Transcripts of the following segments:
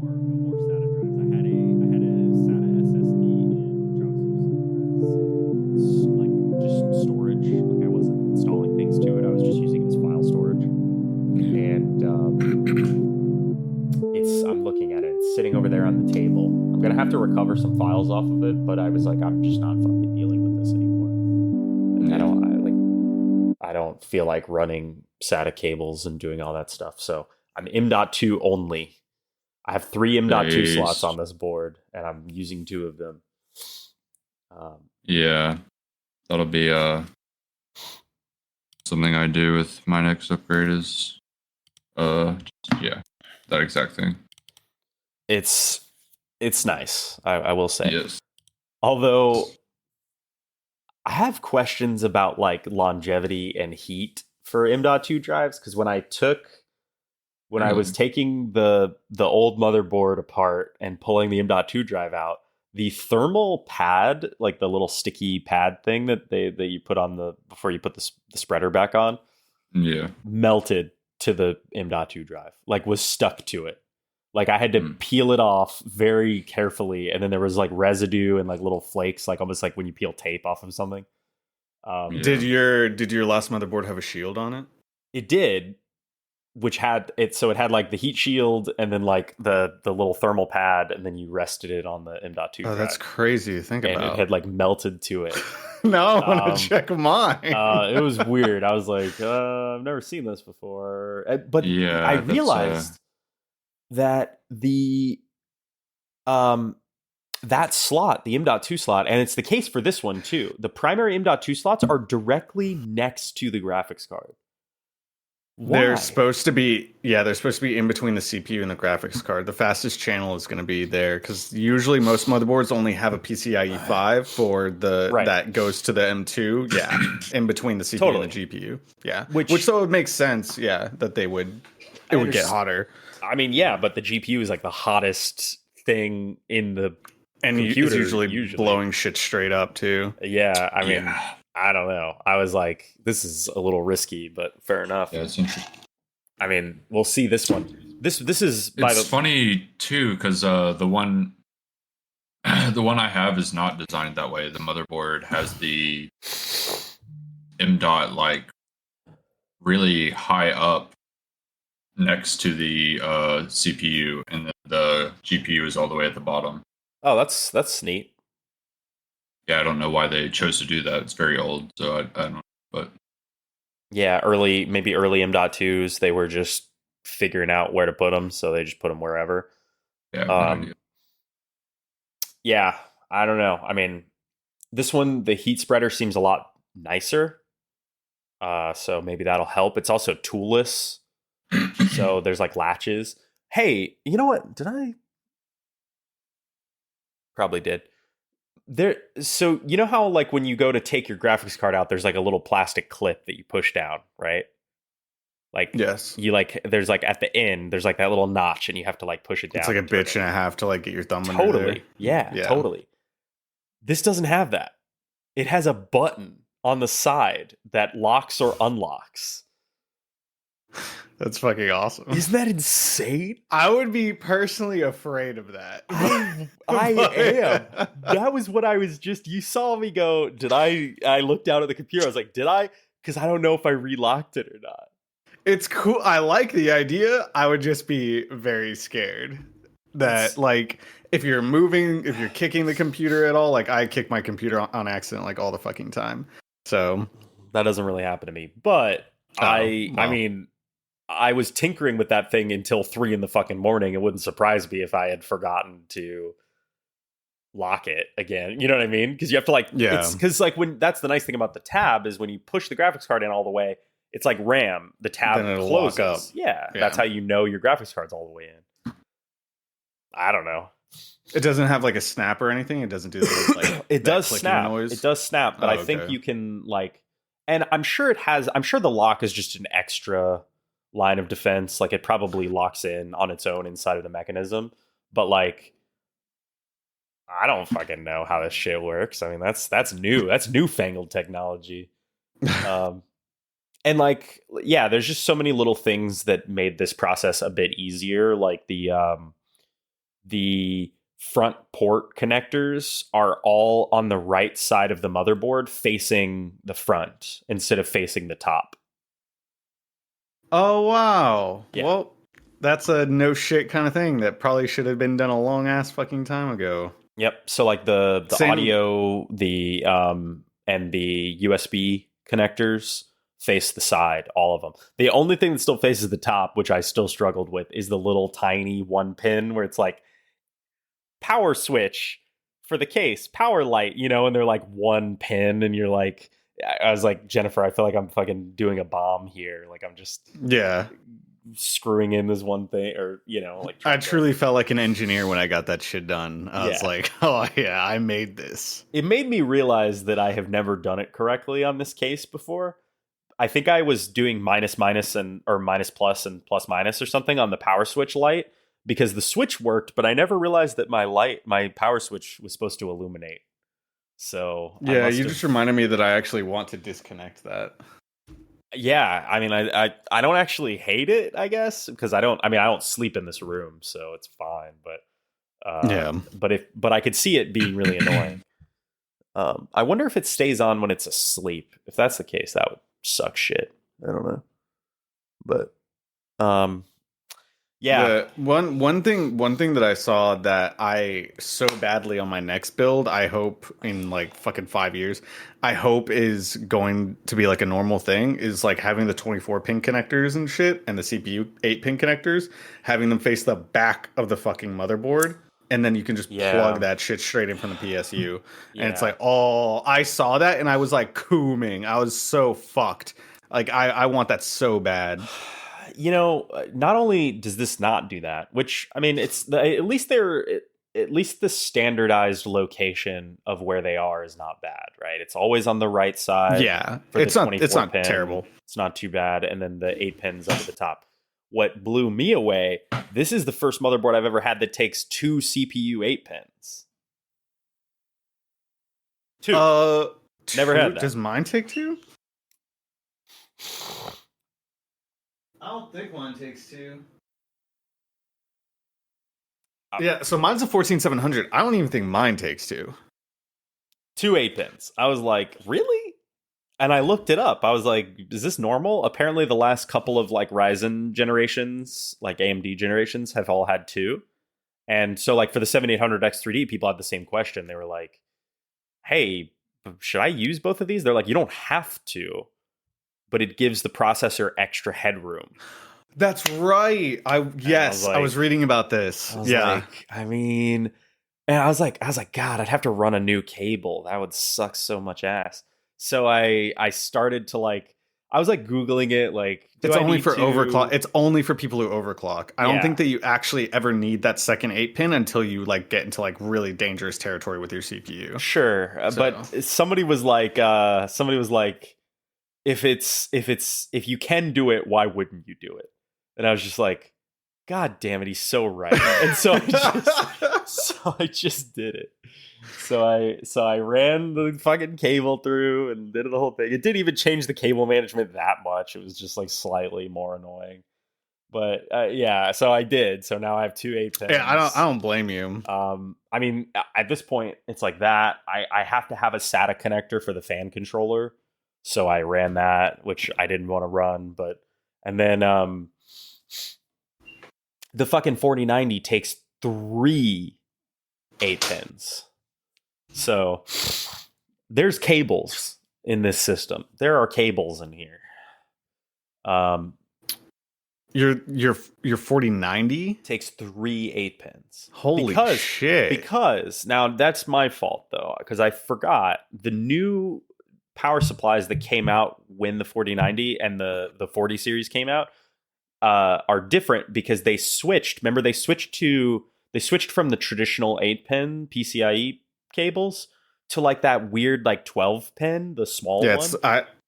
more SATA drives. I had a SATA SSD in John's like just storage. Like I wasn't installing things to it. I was just using it as file storage. And I'm looking at it. It's sitting over there on the table. I'm gonna have to recover some files off of it, but I was like, I'm just not fucking dealing with this anymore. Like, I don't feel like running SATA cables and doing all that stuff. So I'm M.2 only. I have 3 M.2 slots on this board, and I'm using 2 of them. Yeah, that'll be something I do with my next upgrade is yeah, that exact thing. It's nice, I will say. Yes. Although I have questions about like longevity and heat for M.2 drives, because when I was taking the old motherboard apart and pulling the M.2 drive out, the thermal pad, like the little sticky pad thing that you put on before you put the spreader back on, melted to the M.2 drive, like was stuck to it. Like I had to peel it off very carefully, and then there was like residue and like little flakes, like almost like when you peel tape off of something. Did your last motherboard have a shield on it? It did, which had it. So it had like the heat shield, and then like the little thermal pad, and then you rested it on the M.2. Oh, that's crazy to think about. And it had like melted to it. No, I want to check mine. It was weird. I was like, I've never seen this before. But yeah, I realized that that slot, the M.2 slot, and it's the case for this one too, the primary M.2 slots are directly next to the graphics card. Why? They're supposed to be in between the CPU and the graphics card. The fastest channel is going to be there, because usually most motherboards only have a PCIe 5 for that goes to the M.2. Yeah, in between the CPU and the GPU. Yeah, which so it makes sense. Yeah, that it would get hotter. I mean, yeah, but the GPU is like the hottest thing in the computer. It's usually blowing shit straight up too. Yeah, I mean, I don't know. I was like, this is a little risky, but fair enough. Yeah, it's interesting. I mean, we'll see this one. This is. It's funny too, because the one I have is not designed that way. The motherboard has the M.2 like really high up next to the CPU, and then the GPU is all the way at the bottom. Oh, that's neat. Yeah, I don't know why they chose to do that. It's very old, so I don't know. But yeah, maybe early M.2s, they were just figuring out where to put them, so they just put them wherever. Yeah, yeah, I don't know. I mean, this one, the heat spreader seems a lot nicer, so maybe that'll help. It's also toolless. So there's like latches. Hey, you know what? Did I? Probably did. So you know how like when you go to take your graphics card out, there's like a little plastic clip that you push down, right? Like yes, you like there's like at the end there's like that little notch, and you have to like push it down. It's like a bitch and a half to like get your thumb under there. Yeah, totally. This doesn't have that. It has a button on the side that locks or unlocks. That's fucking awesome. Isn't that insane? I would be personally afraid of that. I am. That was what I was just... You saw me go, I looked down at the computer. I was like, did I? Because I don't know if I relocked it or not. It's cool. I like the idea. I would just be very scared that, like, if you're kicking the computer at all, like, I kick my computer on accident, like, all the fucking time. So... That doesn't really happen to me. But I mean... I was tinkering with that thing until 3 in the fucking morning. It wouldn't surprise me if I had forgotten to lock it again. You know what I mean? Because you have to like, because like that's the nice thing about the tab is when you push the graphics card in all the way, it's like RAM. The tab closes. Lock up. Yeah, that's how you know your graphics card's all the way in. I don't know. It doesn't have like a snap or anything. It doesn't do the like. It does snap. Noise. It does snap, but I think you can like, and I'm sure it has. I'm sure the lock is just an extra line of defense. Like it probably locks in on its own inside of the mechanism, but like I don't fucking know how this shit works. I mean, that's new. That's newfangled technology. And like, yeah, there's just so many little things that made this process a bit easier. Like the the front port connectors are all on the right side of the motherboard facing the front instead of facing the top. Oh, wow. Yeah. Well, that's a no shit kind of thing that probably should have been done a long ass fucking time ago. Yep. So like the audio, the and the USB connectors face the side, all of them. The only thing that still faces the top, which I still struggled with, is the little tiny one pin where it's like power switch for the case, power light, you know, and they're like one pin, and you're like, I was like, Jennifer, I feel like I'm fucking doing a bomb here. Like I'm just screwing in this one thing, or you know, like I truly felt like an engineer when I got that shit done. I was like, oh yeah, I made this. It made me realize that I have never done it correctly on this case before. I think I was doing minus and or minus plus and plus minus or something on the power switch light because the switch worked, but I never realized that my power switch was supposed to illuminate. So yeah, you just reminded me that I actually want to disconnect that. Yeah, I mean, I don't actually hate it, I guess, because I don't sleep in this room, so it's fine. But but I could see it being really annoying. I wonder if it stays on when it's asleep. If that's the case, that would suck shit. I don't know, but yeah. One thing that I saw that I so badly on my next build, I hope in like fucking 5 years, I hope is going to be like a normal thing, is like having the 24 pin connectors and shit and the CPU 8 pin connectors, having them face the back of the fucking motherboard. And then you can just plug that shit straight in from the PSU. And it's like, oh, I saw that and I was like cooming. I was so fucked. Like, I want that so bad. You know, not only does this not do that, which, I mean, it's at least the standardized location of where they are is not bad, right? It's always on the right side. Yeah, it's not terrible. It's not too bad. And then the 8 pins up at the top. What blew me away, this is the first motherboard I've ever had that takes 2 CPU 8 pins. 2. Never had that. Does mine take 2? I don't think mine takes 2. Yeah, so mine's a 14700. I don't even think mine takes 2. 2 8 pins. I was like, really? And I looked it up. I was like, is this normal? Apparently the last couple of like Ryzen generations, like AMD generations, have all had 2. And so like for the 7800 X3D, people had the same question. They were like, hey, should I use both of these? They're like, you don't have to, but it gives the processor extra headroom. That's right. I was reading about this. I mean, and I was like, God, I'd have to run a new cable. That would suck so much ass. So I started to like, I was like Googling it. Like, it's only for overclock. It's only for people who overclock. I don't think that you actually ever need that second 8 pin until you like get into like really dangerous territory with your CPU. Sure, but somebody was like, if you can do it, why wouldn't you do it? And I was just like, God damn it, he's so right. And so I just did it. So I ran the fucking cable through and did the whole thing. It didn't even change the cable management that much. It was just like slightly more annoying. But so I did. So now I have 2 8 pins. Yeah, I don't blame you. I mean, at this point, it's like that. I have to have a SATA connector for the fan controller. So I ran that, which I didn't want to run. And then the fucking 4090 takes 3 8 pins. So there's cables in this system. There are cables in here. Your 4090 takes 3 8 pins. Holy shit. Because now that's my fault though, because I forgot the new power supplies that came out when the 4090 and the 40 series came out are different because they switched. Remember, they switched from the traditional 8-pin PCIe cables to like that weird like 12-pin, the small one.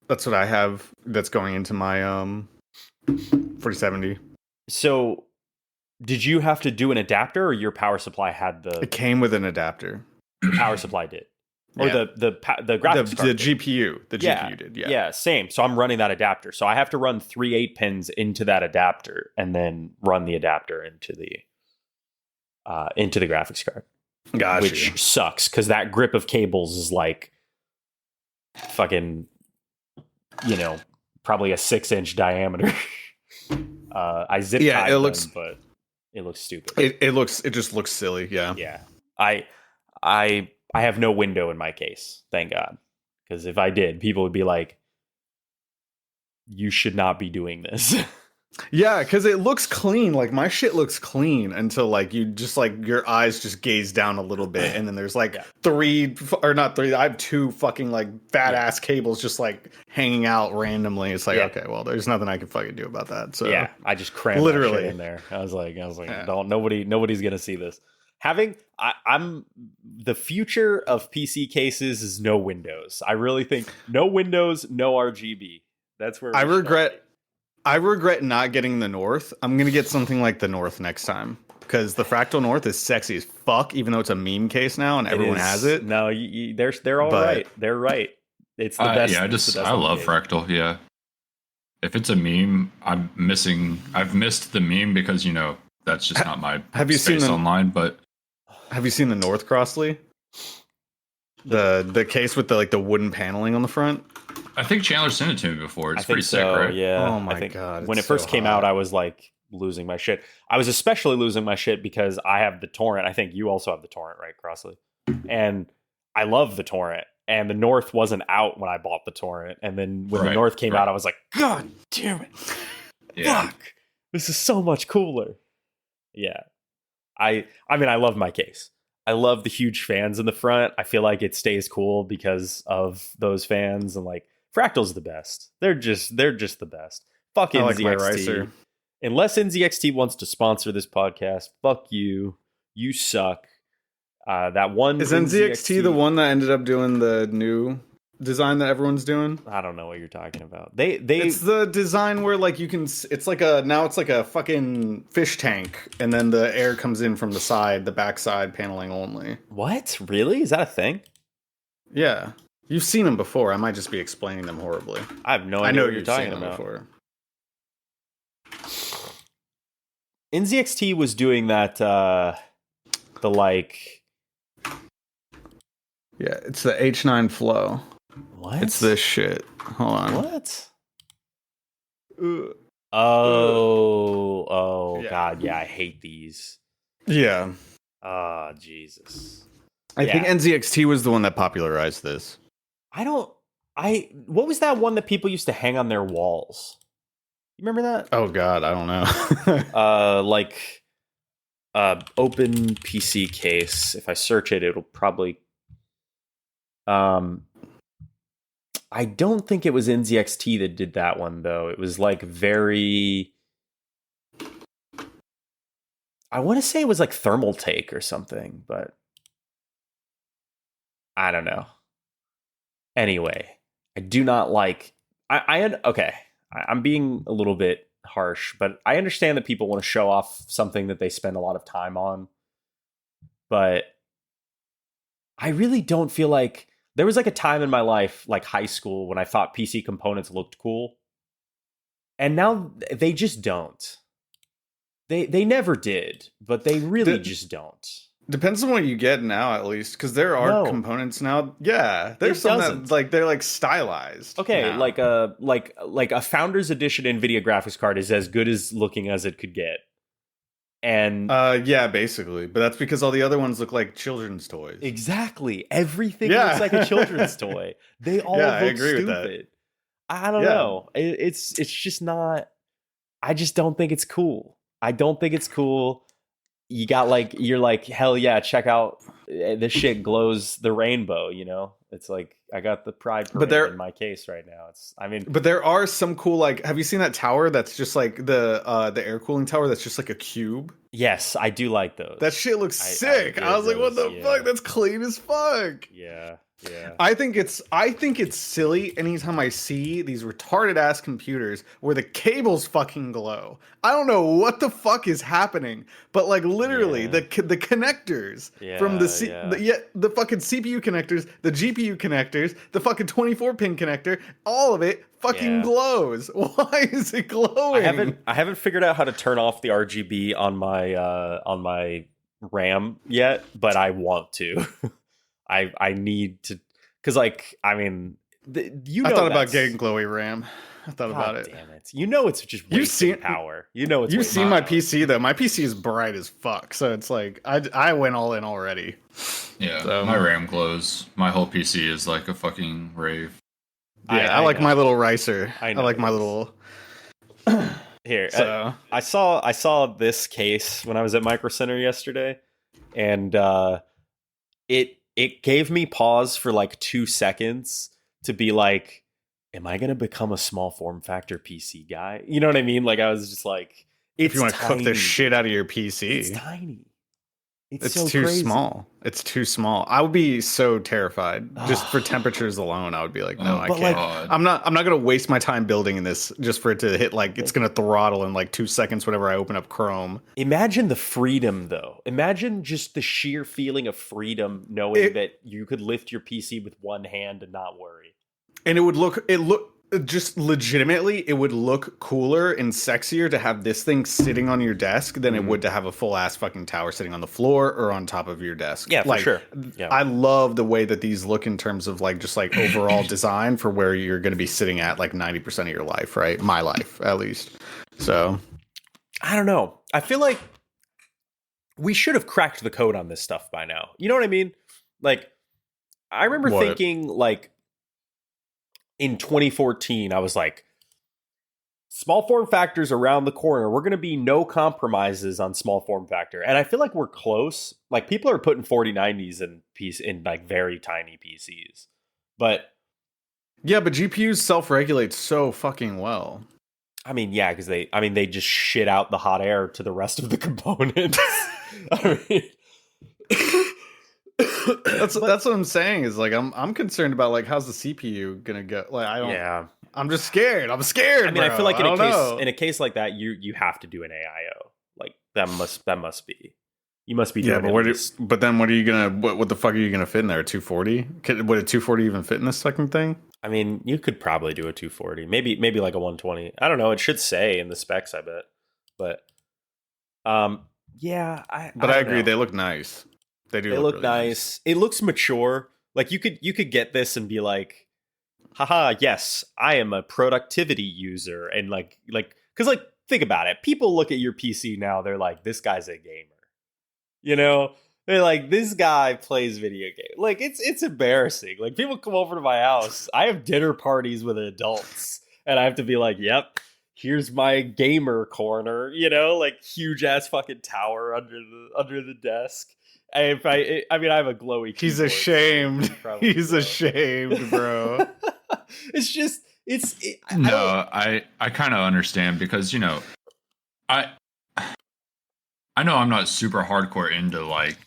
That's what I have. That's going into my 4070. So, did you have to do an adapter, or your power supply had the? It came with an adapter. The power supply did, or the graphics card the GPU. The GPU did. Yeah, same. So I'm running that adapter. So I have to run 3 8 pins into that adapter, and then run the adapter into the into the graphics card. Gotcha. Which sucks because that grip of cables is like fucking, probably a 6-inch diameter. I zip tied them, but it looks stupid. It just looks silly. Yeah. Yeah. I have no window in my case, thank God. Because if I did, people would be like, you should not be doing this. Yeah, because it looks clean. Like my shit looks clean until like you just like your eyes just gaze down a little bit, and then there's like not three. I have 2 fucking like fat ass cables just like hanging out randomly. It's like okay, well, there's nothing I can fucking do about that. So yeah, I just crammed literally that shit in there. I was like, don't nobody's gonna see this. I'm the future of PC cases is no windows. I really think no windows, no RGB. That's where I regret not getting the North. I'm going to get something like the North next time because the Fractal North is sexy as fuck, even though it's a meme case now and everyone has it. No, they're all right. They're right. It's the best. Yeah, I love Fractal. Yeah. If it's a meme, I've missed the meme because, that's just not my space online. But have you seen the North Crossley? The case with the wooden paneling on the front? I think Chandler sent it to me before. It's pretty sick, right? Yeah. Oh my God. When it first came out, I was like losing my shit. I was especially losing my shit because I have the torrent. I think you also have the torrent, right, Crossley? And I love the torrent. And the North wasn't out when I bought the torrent. And then when the North came out, I was like, God damn it. Yeah. Fuck. This is so much cooler. Yeah. I mean, I love my case. I love the huge fans in the front. I feel like it stays cool because of those fans, and like Fractal's the best. They're just the best. Fuck NZXT. Unless NZXT wants to sponsor this podcast, fuck you. You suck. That one is NZXT the one that ended up doing the new design that everyone's doing? I don't know what you're talking about. It's the design where like you can. It's like a fucking fish tank, and then the air comes in from the side, the backside paneling only. What? Really? Is that a thing? Yeah, you've seen them before. I might just be explaining them horribly. I have no idea what you're talking about. Before. NZXT was doing that. The like. Yeah, it's the H9 Flow. What? It's this shit. Hold on. What? Oh, yeah. God, yeah, I hate these. Yeah. Ah, Jesus. I think NZXT was the one that popularized this. What was that one that people used to hang on their walls? You remember that? Oh, God, I don't know. Open PC case. If I search it, it'll probably... I don't think it was NZXT that did that one, though. It was like very... I want to say it was like Thermal Take or something, but... I don't know. Anyway, I do not like... Okay, I'm being a little bit harsh, but I understand that people want to show off something that they spend a lot of time on. But I really don't feel like... There was like a time in my life, like high school, when I thought PC components looked cool. And now they just don't. They never did, but they really just don't. Depends on what you get now, at least, because there are components now. Yeah, there's some that like they're like stylized. Okay, now. like a Founders Edition NVIDIA graphics card is as good as looking as it could get. And yeah, basically, but that's because all the other ones look like children's toys. Exactly, everything looks like a children's toy. They all look stupid. With that. I don't know. It's just not. I just don't think it's cool. I don't think it's cool. You're like, hell yeah, check out this shit glows the rainbow. It's like I got the Pride Parade in my case right now. But there are some cool, like, have you seen that tower that's just like the air cooling tower that's just like a cube? Yes, I do like those. That shit looks sick. I was like, what the fuck? That's clean as fuck. Yeah. Yeah. I think it's silly anytime I see these retarded ass computers where the cables fucking glow. I don't know what the fuck is happening, but like literally the connectors from the fucking CPU connectors, the GPU connectors, the fucking 24-pin connector, all of it fucking glows. Why is it glowing? I haven't figured out how to turn off the RGB on my RAM yet, but I want to. I need to, because like I mean, I thought about getting glowy RAM. I thought about it. Damn it! You know it's just wasting power. You know it's. You've seen my PC though. My PC is bright as fuck, so it's like I went all in already. Yeah, so, my RAM glows. My whole PC is like a fucking rave. Yeah, I like my little ricer. I like my little. Here, so. I saw this case when I was at Micro Center yesterday, and it gave me pause for like 2 seconds to be like, am I gonna become a small form factor PC guy? You know what I mean? Like I was just like, if you want to cook the shit out of your PC, it's tiny. It's so too crazy. Small. It's too small. I would be so terrified just for temperatures alone. I would be like, no, I can't. Like, I'm not gonna waste my time building in this just for it to hit like it's gonna throttle in like 2 seconds whenever I open up Chrome. Imagine the freedom though. Imagine just the sheer feeling of freedom knowing that you could lift your PC with one hand and not worry. And it look just legitimately, it would look cooler and sexier to have this thing sitting on your desk than it would to have a full ass fucking tower sitting on the floor or on top of your desk. Yeah, like, for sure. Yeah. I love the way that these look in terms of like just like overall design for where you're going to be sitting at like 90% of your life, right? My life, at least. So, I don't know. I feel like we should have cracked the code on this stuff by now. You know what I mean? Like, I remember thinking like, in 2014, I was like, small form factors around the corner. We're going to be no compromises on small form factor. And I feel like we're close. Like people are putting 4090s in like very tiny PCs. But yeah, but GPUs self-regulate so fucking well. I mean, yeah, because they just shit out the hot air to the rest of the components. I mean, that's what I'm saying is like I'm concerned about like how's the CPU gonna go. Like I'm just scared. I'm scared. I mean, bro. I feel like in a case like that, you have to do an AIO. Like that must be. You must be doing but then what are you gonna what the fuck are you gonna fit in there? 240? Would a 240 even fit in this fucking thing? I mean, you could probably do a 240. Maybe like a 120. I don't know. It should say in the specs, I bet. But yeah, I agree. Know. They look nice. They look really nice. It looks mature. Like you could get this and be like, haha, yes, I am a productivity user. And like, cause like, think about it. People look at your PC now. They're like, this guy's a gamer, you know, they're like, this guy plays video games. Like it's embarrassing. Like people come over to my house. I have dinner parties with adults and I have to be like, yep, here's my gamer corner, you know, like huge ass fucking tower under the desk. I mean, I have a glowy. He's ashamed. He's ashamed, bro. It's just, I kind of understand because, you know, I know I'm not super hardcore into like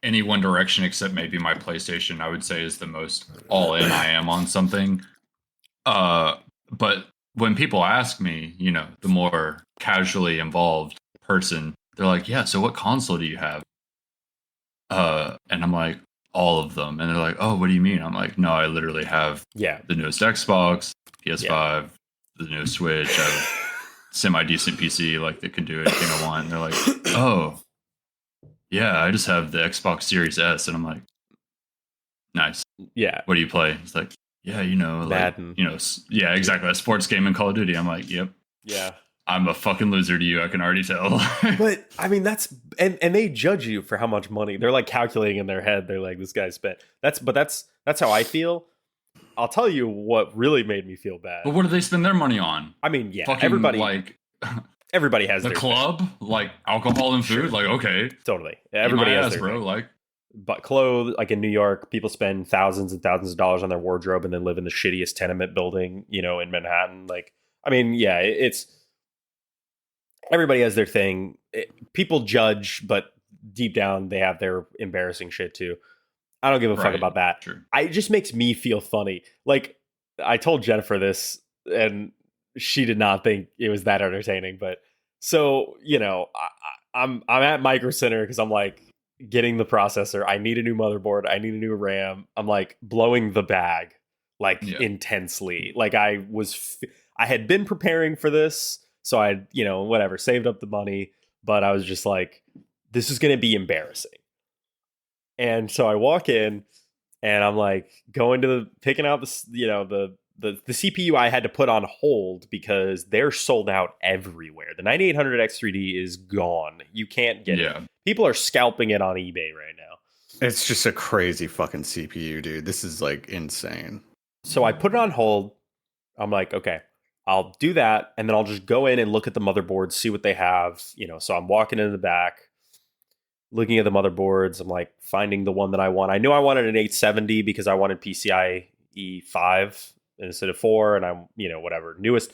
any one direction except maybe my PlayStation, I would say is the most all in I am on something. But when people ask me, you know, the more casually involved person, they're like, yeah, so what console do you have? And I'm like, all of them. And they're like, oh, what do you mean? I'm like, no, I literally have the newest Xbox, PS5, the newest Switch, I have semi-decent PC like that can do anything I want. And they're like, oh, yeah, I just have the Xbox Series S. And I'm like, nice. Yeah. What do you play? It's like, yeah, you know, like, Madden. You know, yeah, exactly. A sports game in Call of Duty. I'm like, yep. Yeah. I'm a fucking loser to you. I can already tell. But I mean, that's they judge you for how much money they're like calculating in their head. They're like, this guy spent. That's how I feel. I'll tell you what really made me feel bad. But what do they spend their money on? I mean, yeah, fucking, everybody has the their club, thing. Like alcohol and food. Sure. Like, okay, totally. Everybody has their bro. Thing. Like, but clothes, like in New York, people spend thousands and thousands of dollars on their wardrobe and then live in the shittiest tenement building, you know, in Manhattan. Like, I mean, yeah, it's. Everybody has their thing. People judge, but deep down they have their embarrassing shit too. I don't give a fuck about that. True. It just makes me feel funny. Like I told Jennifer this and she did not think it was that entertaining. But so, you know, I'm at Micro Center because I'm like getting the processor. I need a new motherboard. I need a new RAM. I'm like blowing the bag like intensely. Like I had been preparing for this. So I, you know, whatever, saved up the money, but I was just like, this is going to be embarrassing. And so I walk in and I'm like going to picking out the CPU I had to put on hold because they're sold out everywhere. The 9800X3D is gone. You can't get it. People are scalping it on eBay right now. It's just a crazy fucking CPU, dude. This is like insane. So I put it on hold. I'm like, okay, I'll do that. And then I'll just go in and look at the motherboards, see what they have. So I'm walking in the back, looking at the motherboards. I'm like finding the one that I want. I knew I wanted an 870 because I wanted PCIe 5 instead of 4. And I'm, whatever, newest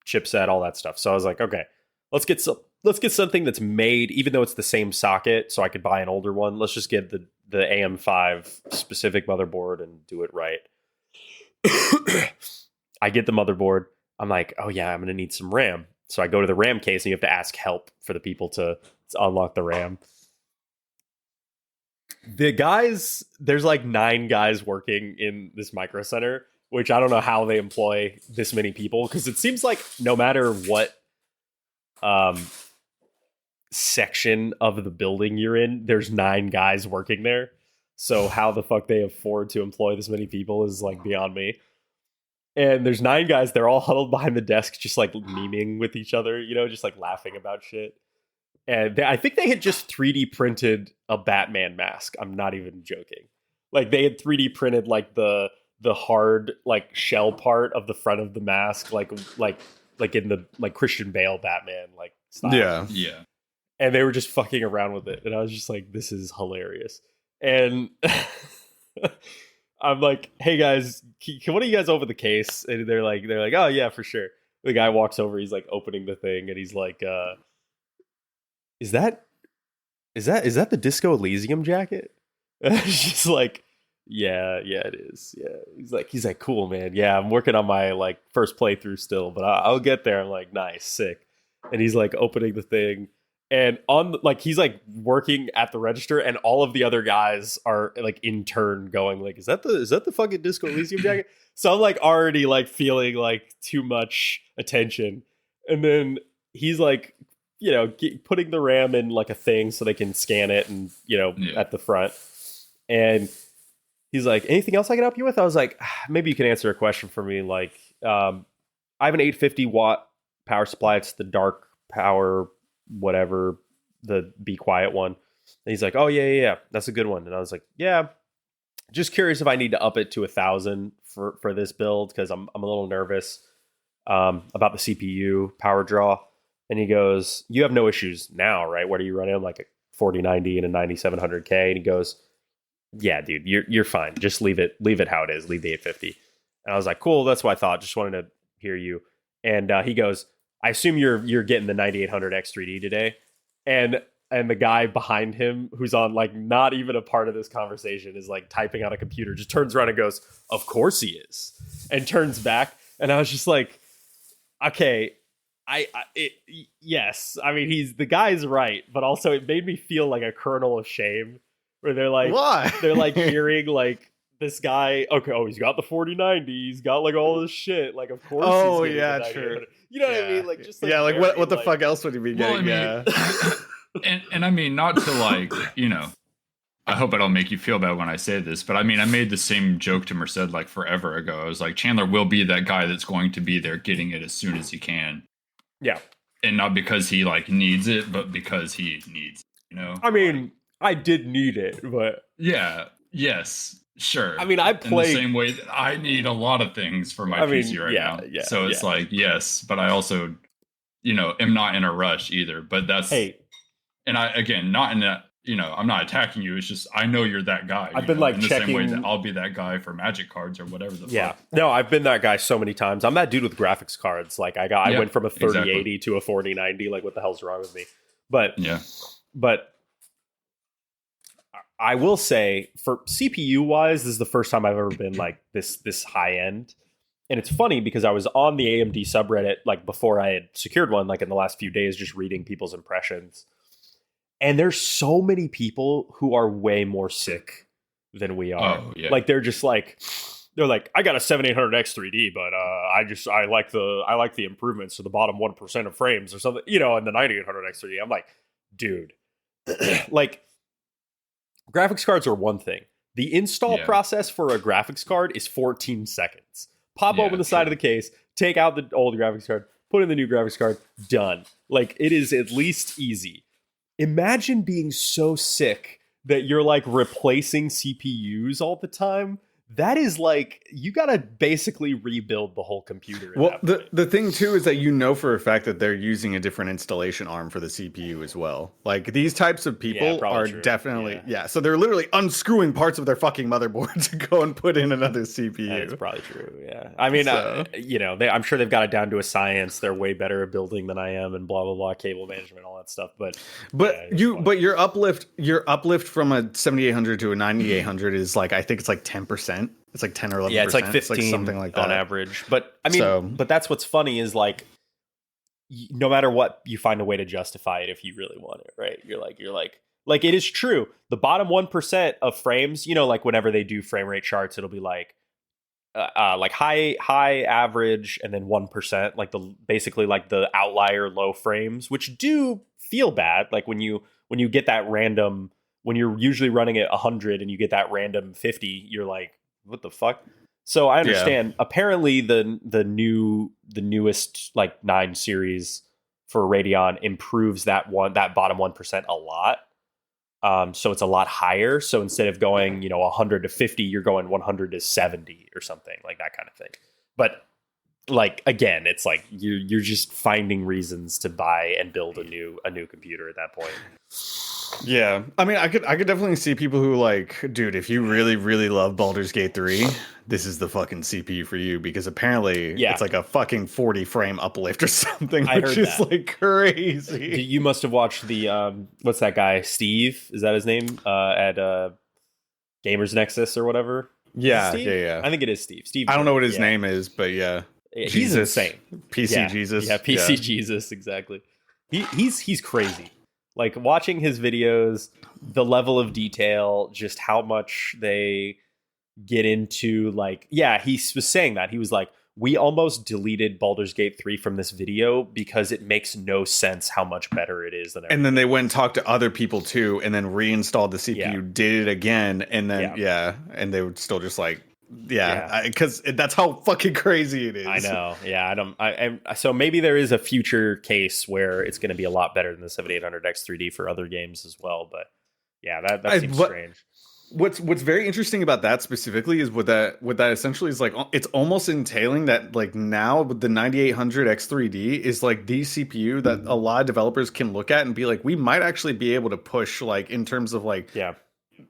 chipset, all that stuff. So I was like, okay, let's get something that's made, even though it's the same socket, so I could buy an older one. Let's just get the AM5 specific motherboard and do it right. I get the motherboard. I'm like, oh yeah, I'm going to need some RAM. So I go to the RAM case and you have to ask help for the people to unlock the RAM. The guys, there's like 9 guys working in this micro center, which I don't know how they employ this many people, because it seems like no matter what section of the building you're in, there's 9 guys working there. So how the fuck they afford to employ this many people is like beyond me. And there's 9 guys, they're all huddled behind the desk, just like memeing with each other, just like laughing about shit. And I think they had just 3D printed a Batman mask. I'm not even joking. Like they had 3D printed like the hard like shell part of the front of the mask, like in the like Christian Bale Batman like style. Yeah. And they were just fucking around with it, and I was just like, this is hilarious. And I'm like, hey guys, can one of you guys open the case? And they're like, oh yeah, for sure. The guy walks over, he's like opening the thing, and he's like, is that the Disco Elysium jacket? And I was just like, yeah, it is. Yeah. He's like, cool, man. Yeah, I'm working on my like first playthrough still, but I'll get there. I'm like, nice, sick. And he's like opening the thing, and he's like working at the register, and all of the other guys are like in turn going like, is that the fucking Disco Elysium jacket? So I'm like already like feeling like too much attention, and then he's like, putting the RAM in like a thing so they can scan it, and at the front, and he's like, anything else I can help you with? I was like, maybe you can answer a question for me. Like, I have an 850 watt power supply. It's the dark power, whatever, the Be Quiet one. And he's like, oh yeah, that's a good one. And I was like, yeah, just curious if I need to up it to 1,000 for this build, because I'm a little nervous about the CPU power draw. And he goes, you have no issues now, right? What are you running? Like a 4090 and a 9700K. And he goes, yeah, dude, you're fine. Just leave it how it is. Leave the 850. And I was like, cool. That's what I thought. Just wanted to hear you. And he goes, I assume you're getting the 9800X3D today. And the guy behind him, who's on like not even a part of this conversation, is like typing on a computer, just turns around and goes, of course he is, and turns back. And I was just like, okay, yes. I mean, the guy's right, but also it made me feel like a kernel of shame, where they're like, why? They're like hearing like this guy, okay, he's got the 4090, he's got like all this shit, like of course. Oh yeah, true. You know what I mean? Like just like, yeah, like what the fuck else would he be getting? Well, I mean, and I mean, not to like, I hope I don't make you feel bad when I say this, but I mean, I made the same joke to Merced like forever ago. I was like, Chandler will be that guy that's going to be there getting it as soon as he can. Yeah. And not because he like needs it, but because he needs it, I mean, I did need it, but yeah, yes. Sure. I mean, I play in the same way that I need a lot of things for my PC right now. Yeah, so it's like, yes, but I also, am not in a rush either. But that's, and I, again, not in that, I'm not attacking you. It's just, I know you're that guy. I've been like in the checking, same way that I'll be that guy for Magic cards or whatever the fuck. No, I've been that guy so many times. I'm that dude with graphics cards. Like I went from a 3080 to a 4090. Like what the hell's wrong with me? But I will say, for CPU wise, this is the first time I've ever been like this high end. And it's funny because I was on the AMD subreddit like before I had secured one, like in the last few days, just reading people's impressions. And there's so many people who are way more sick than we are. Oh, yeah. Like they're like, I got a 7800X3D, but I like the improvements to the bottom 1% of frames or something, and the 9800X3D. I'm like, dude, like graphics cards are one thing. The install process for a graphics card is 14 seconds. Pop open the side of the case, take out the old graphics card, put in the new graphics card, done. Like, it is at least easy. Imagine being so sick that you're like replacing CPUs all the time. That is like, you gotta basically rebuild the whole computer. Well, the thing too is that you know for a fact that they're using a different installation arm for the CPU as well. Like, these types of people are definitely so they're literally unscrewing parts of their fucking motherboard to go and put in another CPU. That's probably true. Yeah, I mean, I'm sure they've got it down to a science. They're way better at building than I am, and blah blah blah, cable management, all that stuff. But your uplift from a 7800 to a 9800 is like, I think it's like 10%. It's like 10 or 11%. Yeah, it's like 15, it's like something like that on average. But I mean, but that's what's funny is like, no matter what, you find a way to justify it if you really want it, right? You're like it is true. The bottom 1% of frames, you know, like whenever they do frame rate charts, it'll be like high, average, and then 1%, like basically like the outlier low frames, which do feel bad. Like when you get that random, when you're usually running at 100 and you get that random 50, you're like, what the fuck? So I understand. Apparently the newest like 9 series for Radeon improves that bottom 1% a lot. So it's a lot higher. So instead of going, 100 to 50, you're going 100 to 70 or something, like that kind of thing. But like, again, it's like you're just finding reasons to buy and build a new computer at that point. Yeah, I mean, I could definitely see people who like, dude, if you really, really love Baldur's Gate 3, this is the fucking CPU for you, because apparently it's like a fucking 40 frame uplift or something, which is like crazy. You must have watched the what's that guy, Steve? Is that his name? At Gamers Nexus or whatever. Yeah, Steve? yeah. I think it is Steve. I don't know what his name is, but he's Jesus. insane. PC Jesus. Yeah, PC Jesus, exactly. He's crazy. Like, watching his videos, the level of detail, just how much they get into, like, he was saying that. He was like, we almost deleted Baldur's Gate 3 from this video because it makes no sense how much better it is than everything. And then they went and talked to other people too, and then reinstalled the CPU, did it again, and then, and they were still just like, because that's how fucking crazy it is. I know. Yeah, so maybe there is a future case where it's going to be a lot better than the 7800X 3D for other games as well. But yeah, that seems strange. What's very interesting about that specifically is what that essentially is like. It's almost entailing that like now the 9800X 3D is like the CPU that a lot of developers can look at and be like, we might actually be able to push like in terms of like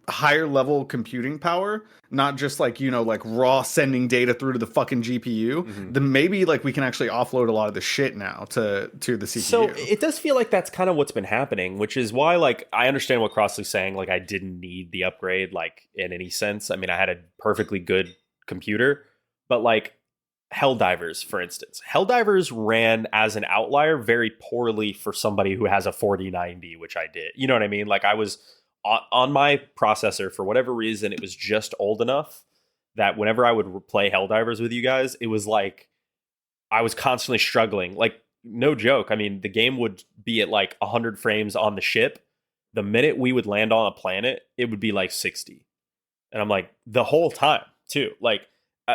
higher level computing power, not just like, like raw sending data through to the fucking GPU. Then maybe like we can actually offload a lot of the shit now to the CPU. So it does feel like that's kind of what's been happening, which is why like I understand what Crossley's saying. Like, I didn't need the upgrade like in any sense. I mean, I had a perfectly good computer, but like Helldivers, for instance, Helldivers ran as an outlier very poorly for somebody who has a 4090, which I did. You know what I mean? Like, I was on my processor, for whatever reason, it was just old enough that whenever I would play Helldivers with you guys, it was like I was constantly struggling. Like, no joke. I mean, the game would be at like 100 frames on the ship. The minute we would land on a planet, it would be like 60. And I'm like, the whole time too. Like,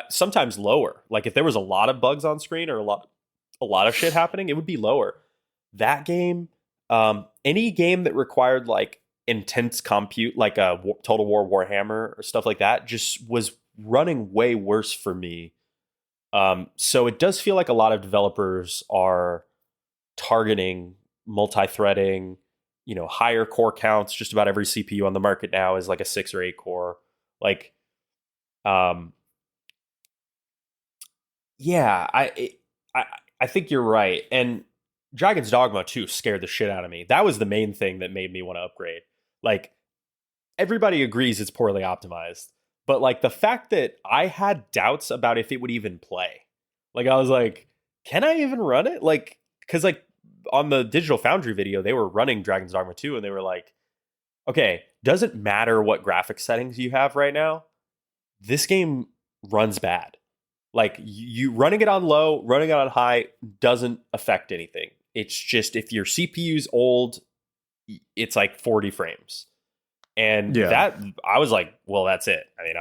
sometimes lower. Like, if there was a lot of bugs on screen or a lot of shit happening, it would be lower. That game, any game that required like intense compute, like a Total War Warhammer or stuff like that, just was running way worse for me. So it does feel like a lot of developers are targeting multi-threading, higher core counts. Just about every CPU on the market now is like a 6 or 8 core. Like, I think you're right. And Dragon's Dogma 2 scared the shit out of me. That was the main thing that made me want to upgrade. Like, everybody agrees it's poorly optimized, but like the fact that I had doubts about if it would even play. Like, I was like, can I even run it? Like, because like on the Digital Foundry video, they were running Dragon's Dogma 2 and they were like, okay, doesn't matter what graphics settings you have right now, this game runs bad. Like, you running it on low, running it on high doesn't affect anything. It's just if your CPU's old it's like 40 frames. And Yeah. that I was like, well, that's it. I mean,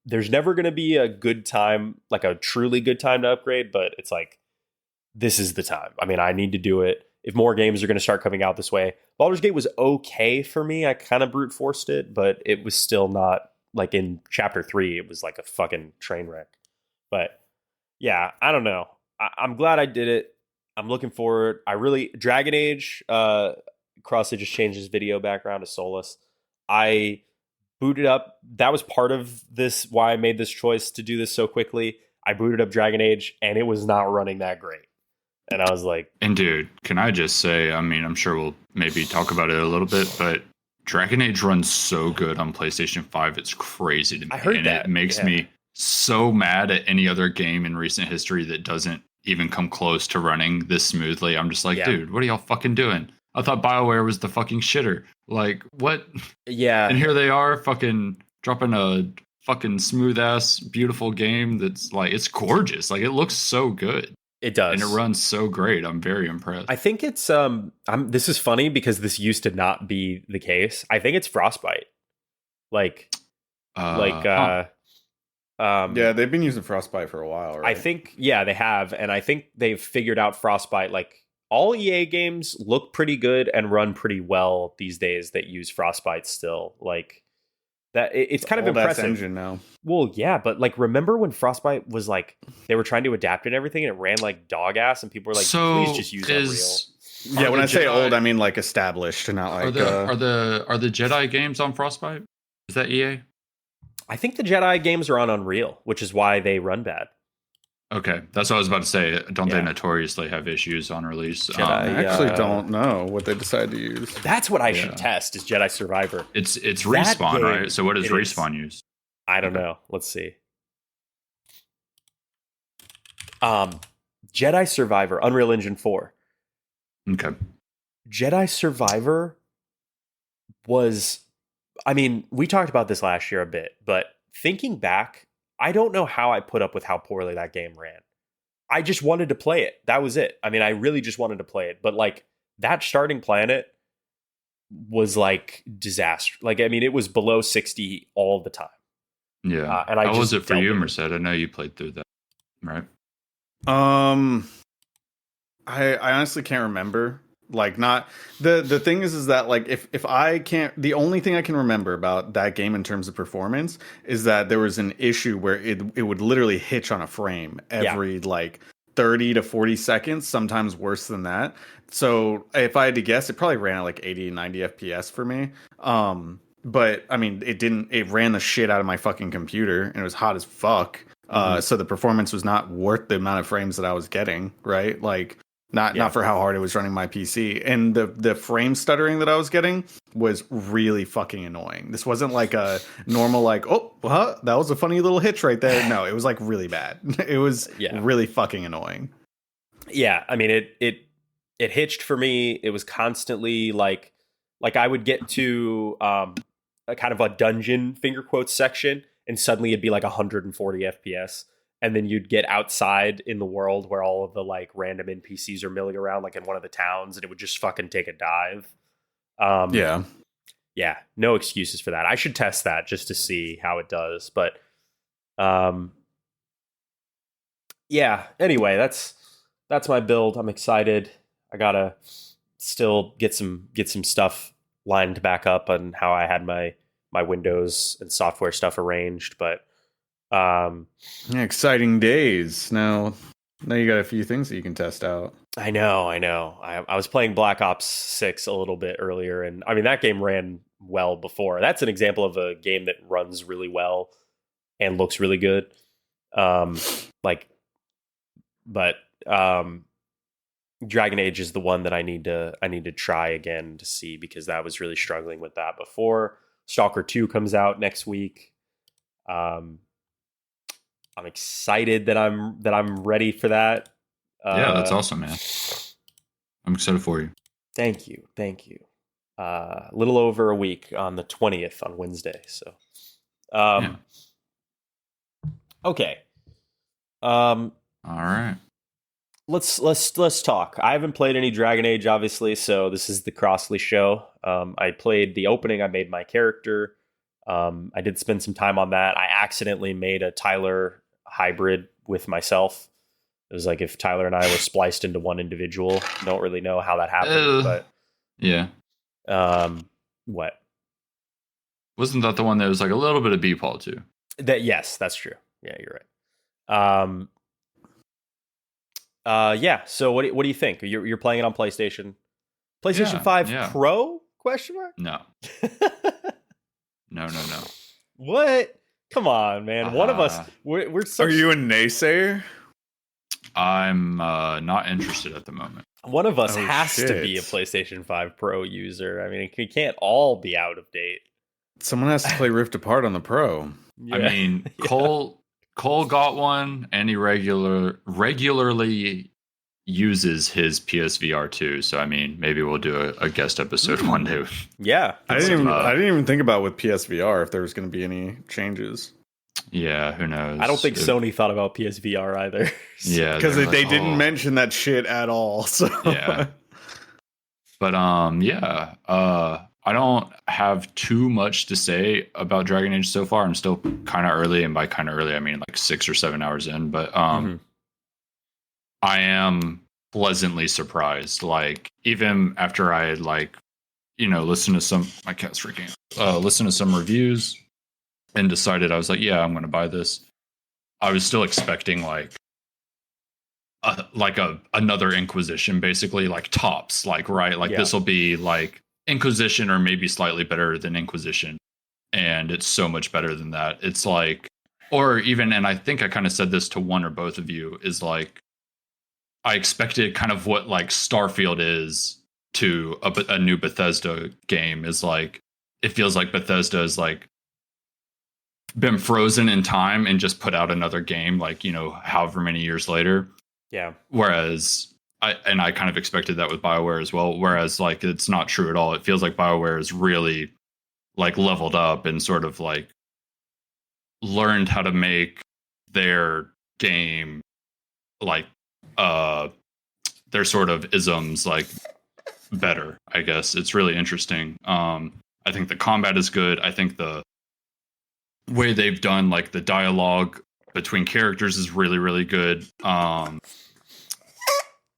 there's never going to be a good time, like a truly good time to upgrade, but it's like, this is the time. I mean, I need to do it. If more games are going to start coming out this way, Baldur's Gate was okay for me. I kind of brute forced it, but it was still not like in chapter 3, it was like a fucking train wreck. But yeah, I don't know. I'm glad I did it. I'm looking forward. Dragon Age, Crossy just changed his video background to Solus. I booted up. That was part of this, why I made this choice to do this so quickly. I booted up Dragon Age and it was not running that great. And I was like... And dude, can I just say, I mean, I'm sure we'll maybe talk about it a little bit, but Dragon Age runs so good on PlayStation 5. It's crazy to me. I heard that. It makes me so mad at any other game in recent history that doesn't even come close to running this smoothly. I'm just like, dude, what are y'all fucking doing? I thought BioWare was the fucking shitter. Like, what? Yeah. And here they are fucking dropping a fucking smooth ass, beautiful game that's like, it's gorgeous. Like, it looks so good. It does. And it runs so great. I'm very impressed. I think it's, this is funny because this used to not be the case. I think it's Frostbite. Yeah, they've been using Frostbite for a while, right? I think, they have. And I think they've figured out Frostbite. Like, all EA games look pretty good and run pretty well these days that use Frostbite still. Like, that it's kind of impressive. Engine now. Well, yeah, but like, remember when Frostbite was like, they were trying to adapt it and everything, and it ran like dog ass, and people were like, please just use Unreal. Yeah, when I say old, I mean like established, and not like. Are the Jedi games on Frostbite? Is that EA? I think the Jedi games are on Unreal, which is why they run bad. Okay, that's what I was about to say. Don't they notoriously have issues on release? I actually don't know what they decide to use. That's what I should test, is Jedi Survivor. It's Respawn, game, right? So what does Respawn use? I don't know. Let's see. Jedi Survivor, Unreal Engine 4. Okay. Jedi Survivor was... I mean, we talked about this last year a bit, but thinking back, I don't know how I put up with how poorly that game ran. I just wanted to play it. That was it. I mean, I really just wanted to play it. But like, that starting planet was like disaster. Like, I mean, it was below 60 all the time. Yeah. And how was it for you, Merced? I know you played through that, right? I honestly can't remember. Like, not the thing is that like if I can't, the only thing I can remember about that game in terms of performance is that there was an issue where it would literally hitch on a frame every like 30 to 40 seconds, sometimes worse than that. So if I had to guess, it probably ran at like 80, 90 FPS for me. But I mean, it ran the shit out of my fucking computer, and it was hot as fuck. So the performance was not worth the amount of frames that I was getting, right? Like, not for how hard it was running my PC. And the frame stuttering that I was getting was really fucking annoying. This wasn't like a normal, like, oh, that was a funny little hitch right there. No, it was like really bad. It was really fucking annoying. Yeah, I mean, it hitched for me. It was constantly like I would get to a kind of a dungeon, finger quotes, section, and suddenly it'd be like 140 FPS. And then you'd get outside in the world where all of the like random NPCs are milling around, like in one of the towns, and it would just fucking take a dive. Yeah, no excuses for that. I should test that just to see how it does. But yeah, anyway, that's my build. I'm excited. I gotta still get some stuff lined back up on how I had my Windows and software stuff arranged, but exciting days. Now you got a few things that you can test out. I know. I was playing Black Ops 6 a little bit earlier, and I mean, that game ran well before. That's an example of a game that runs really well and looks really good. Dragon Age is the one that I need to try again to see, because that was really struggling with that before. Stalker 2 comes out next week. I'm excited that I'm ready for that. Yeah, that's awesome, man. I'm excited for you. Thank you. A little over a week, on the 20th on Wednesday. So, okay. All right. let's talk. I haven't played any Dragon Age, obviously, so this is the Crossley show. I played the opening. I made my character. I did spend some time on that. I accidentally made a Tyler hybrid with myself. It was like if Tyler and I were spliced into one individual. Don't really know how that happened, but yeah. What? Wasn't that the one that was like a little bit of B-Paul too? Yes, that's true. Yeah, you're right. Yeah. So what do you think? You're playing it on PlayStation 5 Pro? Question mark? No. No. What? Come on, man. One of us. We're so. Are you a naysayer? I'm not interested at the moment. One of us has to be a PlayStation 5 Pro user. I mean, we can't all be out of date. Someone has to play Rift Apart on the Pro. Yeah. I mean, Cole got one, and he regularly uses his PSVR 2. So I mean, maybe we'll do a guest episode one day. Yeah, I didn't even think about with PSVR if there was going to be any changes. Yeah, who knows? I don't think Sony thought about PSVR either. Yeah, because they didn't mention that shit at all. So yeah, but I don't have too much to say about Dragon Age so far. I'm still kind of early, and by kind of early, I mean like 6 or 7 hours in. But I am pleasantly surprised. Like even after I had listened to some my cat's freaking listen to some reviews and decided I was like, yeah, I'm going to buy this. I was still expecting another Inquisition, basically like tops, this will be like Inquisition or maybe slightly better than Inquisition, and it's so much better than that. It's like, or even, and I think I kind of said this to one or both of you, is like I expected kind of what like Starfield is to a new Bethesda game. Is like it feels like Bethesda is like been frozen in time and just put out another game like, you know, however many years later. Yeah. Whereas I kind of expected that with BioWare as well. Whereas like it's not true at all. It feels like BioWare is really like leveled up and sort of like learned how to make their game like their sort of isms like better, I guess. It's really interesting. I think the combat is good. I think the way they've done like the dialogue between characters is really, really good.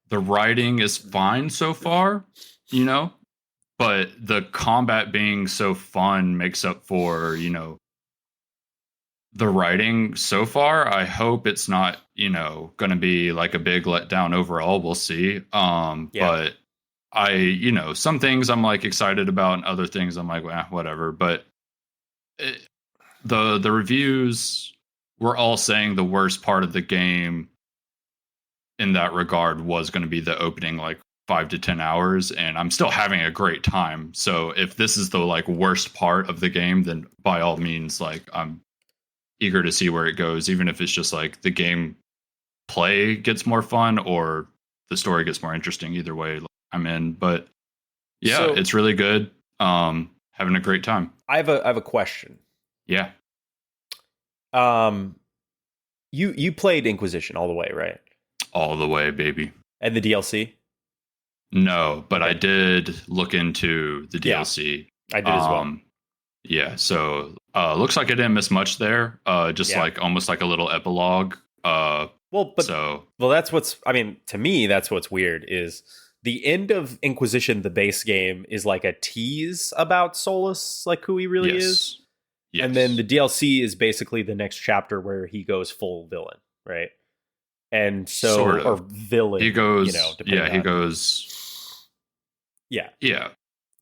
The writing is fine so far, you know, but the combat being so fun makes up for, you know, the writing so far. I hope it's not, you know, going to be like a big letdown overall. We'll see. But you know, some things I'm like excited about and other things I'm like, well, whatever. But the reviews were all saying the worst part of the game in that regard was going to be the opening like 5 to 10 hours, and I'm still having a great time. So if this is the like worst part of the game, then by all means, like I'm eager to see where it goes, even if it's just like the game play gets more fun or the story gets more interesting. Either way, I'm in. But yeah, so, it's really good. Having a great time. I have a question. Yeah. You played Inquisition all the way, right? All the way, baby. And the DLC? No, but I did look into the DLC. I did as well. Yeah, so looks like I didn't miss much there. Like almost like a little epilogue. That's what's, I mean, to me, that's what's weird is the end of Inquisition, the base game, is like a tease about Solus, like who he really is. Yes. And then the DLC is basically the next chapter where he goes full villain, right? And so, sort of. Or villain, he goes, you know, he goes. Yeah. Yeah.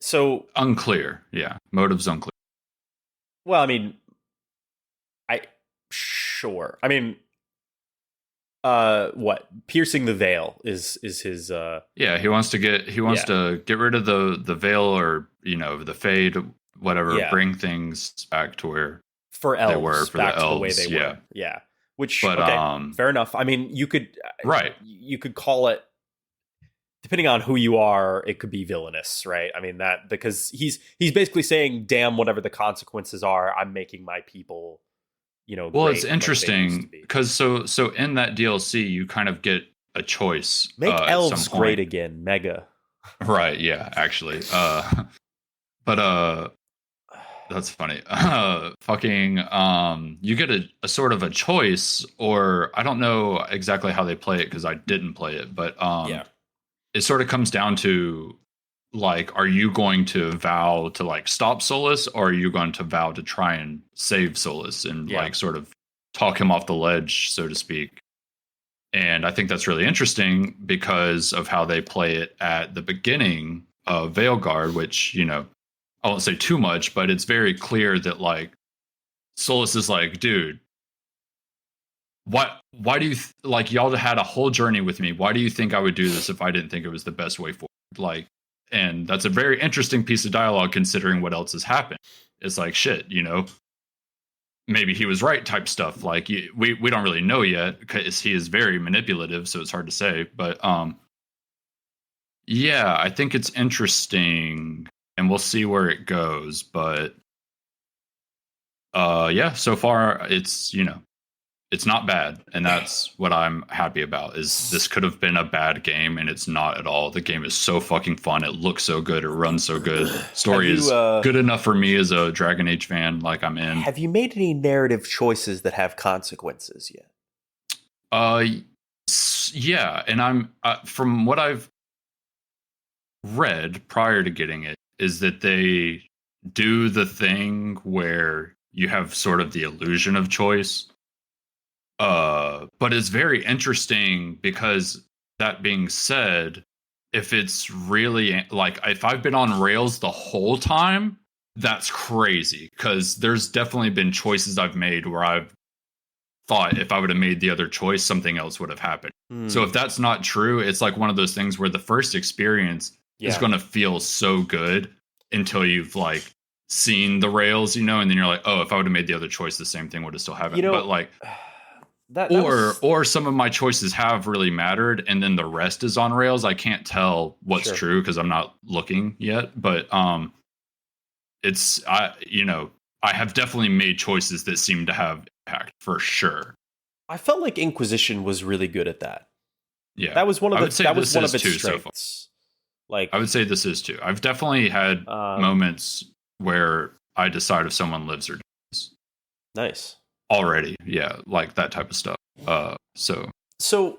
So unclear. Yeah. Motives unclear. Well, I mean, what? Piercing the veil is his he wants to get rid of the veil, or, you know, the fade, whatever, bring things back to where for elves, they were, for back the elves, to the way they were. Yeah. Which, but, fair enough. I mean, you could call it, depending on who you are, it could be villainous, right? I mean, that because he's basically saying, damn, whatever the consequences are, I'm making my people, you know. Well, it's interesting because so in that DLC, you kind of get a choice. Make at elves some point. great again, mega. Right, yeah, actually. But that's funny. Fucking you get a sort of a choice, or I don't know exactly how they play it because I didn't play it, but it sort of comes down to like, are you going to vow to like stop Solus, or are you going to vow to try and save Solus and like sort of talk him off the ledge, so to speak? And I think that's really interesting because of how they play it at the beginning of Veilguard, which, you know, I won't say too much, but it's very clear that like Solus is like, dude, why do you like, y'all had a whole journey with me? Why do you think I would do this if I didn't think it was the best way forward? Like, and that's a very interesting piece of dialogue considering what else has happened. It's like, shit, you know, maybe he was right type stuff. Like we don't really know yet because he is very manipulative, so it's hard to say. But yeah, I think it's interesting, and we'll see where it goes. But yeah, so far it's, you know, it's not bad, and that's what I'm happy about. Is this could have been a bad game, and it's not at all. The game is so fucking fun. It looks so good. It runs so good. Story is good enough for me as a Dragon Age fan. Like, I'm in. Have you made any narrative choices that have consequences yet? Yeah, and I'm from what I've read prior to getting it, is that they do the thing where you have sort of the illusion of choice. But it's very interesting because, that being said, if it's really like, if I've been on rails the whole time, that's crazy, because there's definitely been choices I've made where I've thought if I would have made the other choice, something else would have happened. So if that's not true, it's like one of those things where the first experience is going to feel so good until you've like seen the rails, you know, and then you're like, oh, if I would have made the other choice, the same thing would have still happened. You know, but like, or some of my choices have really mattered, and then the rest is on rails. I can't tell what's true because I'm not looking yet. But it's you know, I have definitely made choices that seem to have impact for sure. I felt like Inquisition was really good at that. Yeah, that was one of its strengths. So far. Like, I would say this is too. I've definitely had moments where I decide if someone lives or dies. Nice. Already, yeah, like that type of stuff. So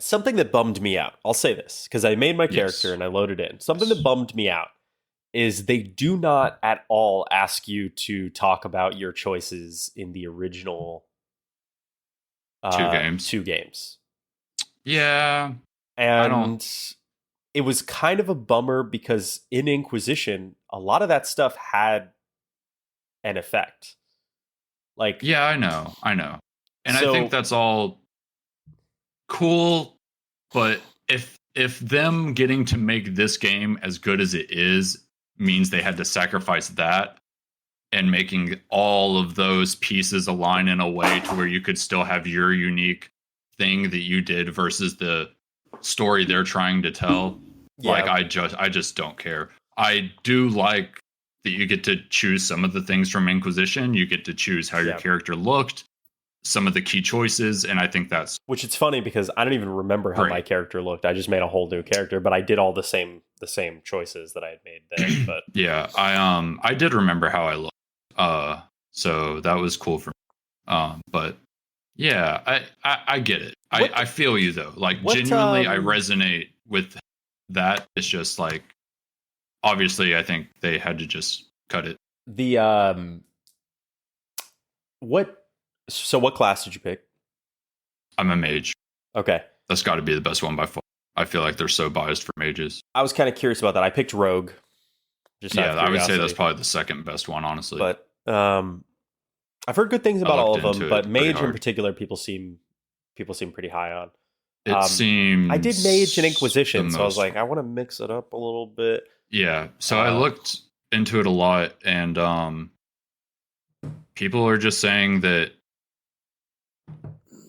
something that bummed me out, I'll say this, because I made my character and I loaded in. Something that bummed me out is they do not at all ask you to talk about your choices in the original two games. Yeah. And it was kind of a bummer because in Inquisition, a lot of that stuff had an effect. Like, yeah, I know. And I think that's all cool, but if them getting to make this game as good as it is means they had to sacrifice that, and making all of those pieces align in a way to where you could still have your unique thing that you did versus the story they're trying to tell, like, I just don't care. I do like that you get to choose some of the things from Inquisition. You get to choose how your character looked, some of the key choices, and I think that's... Which it's funny because I don't even remember how my character looked. I just made a whole new character, but I did all the same choices that I had made then. But yeah, I did remember how I looked. So that was cool for me. But yeah, I get it. I feel you though. Like, genuinely, I resonate with that. It's just like, obviously, I think they had to just cut it. What class did you pick? I'm a mage. Okay. That's got to be the best one by far. I feel like they're so biased for mages. I was kind of curious about that. I picked rogue. I would say that's probably the second best one, honestly. But I've heard good things about all of them, but mage in particular, people seem pretty high on. It seems... I did mage and Inquisition, so I was like, I want to mix it up a little bit. Yeah, so I looked into it a lot, and people are just saying that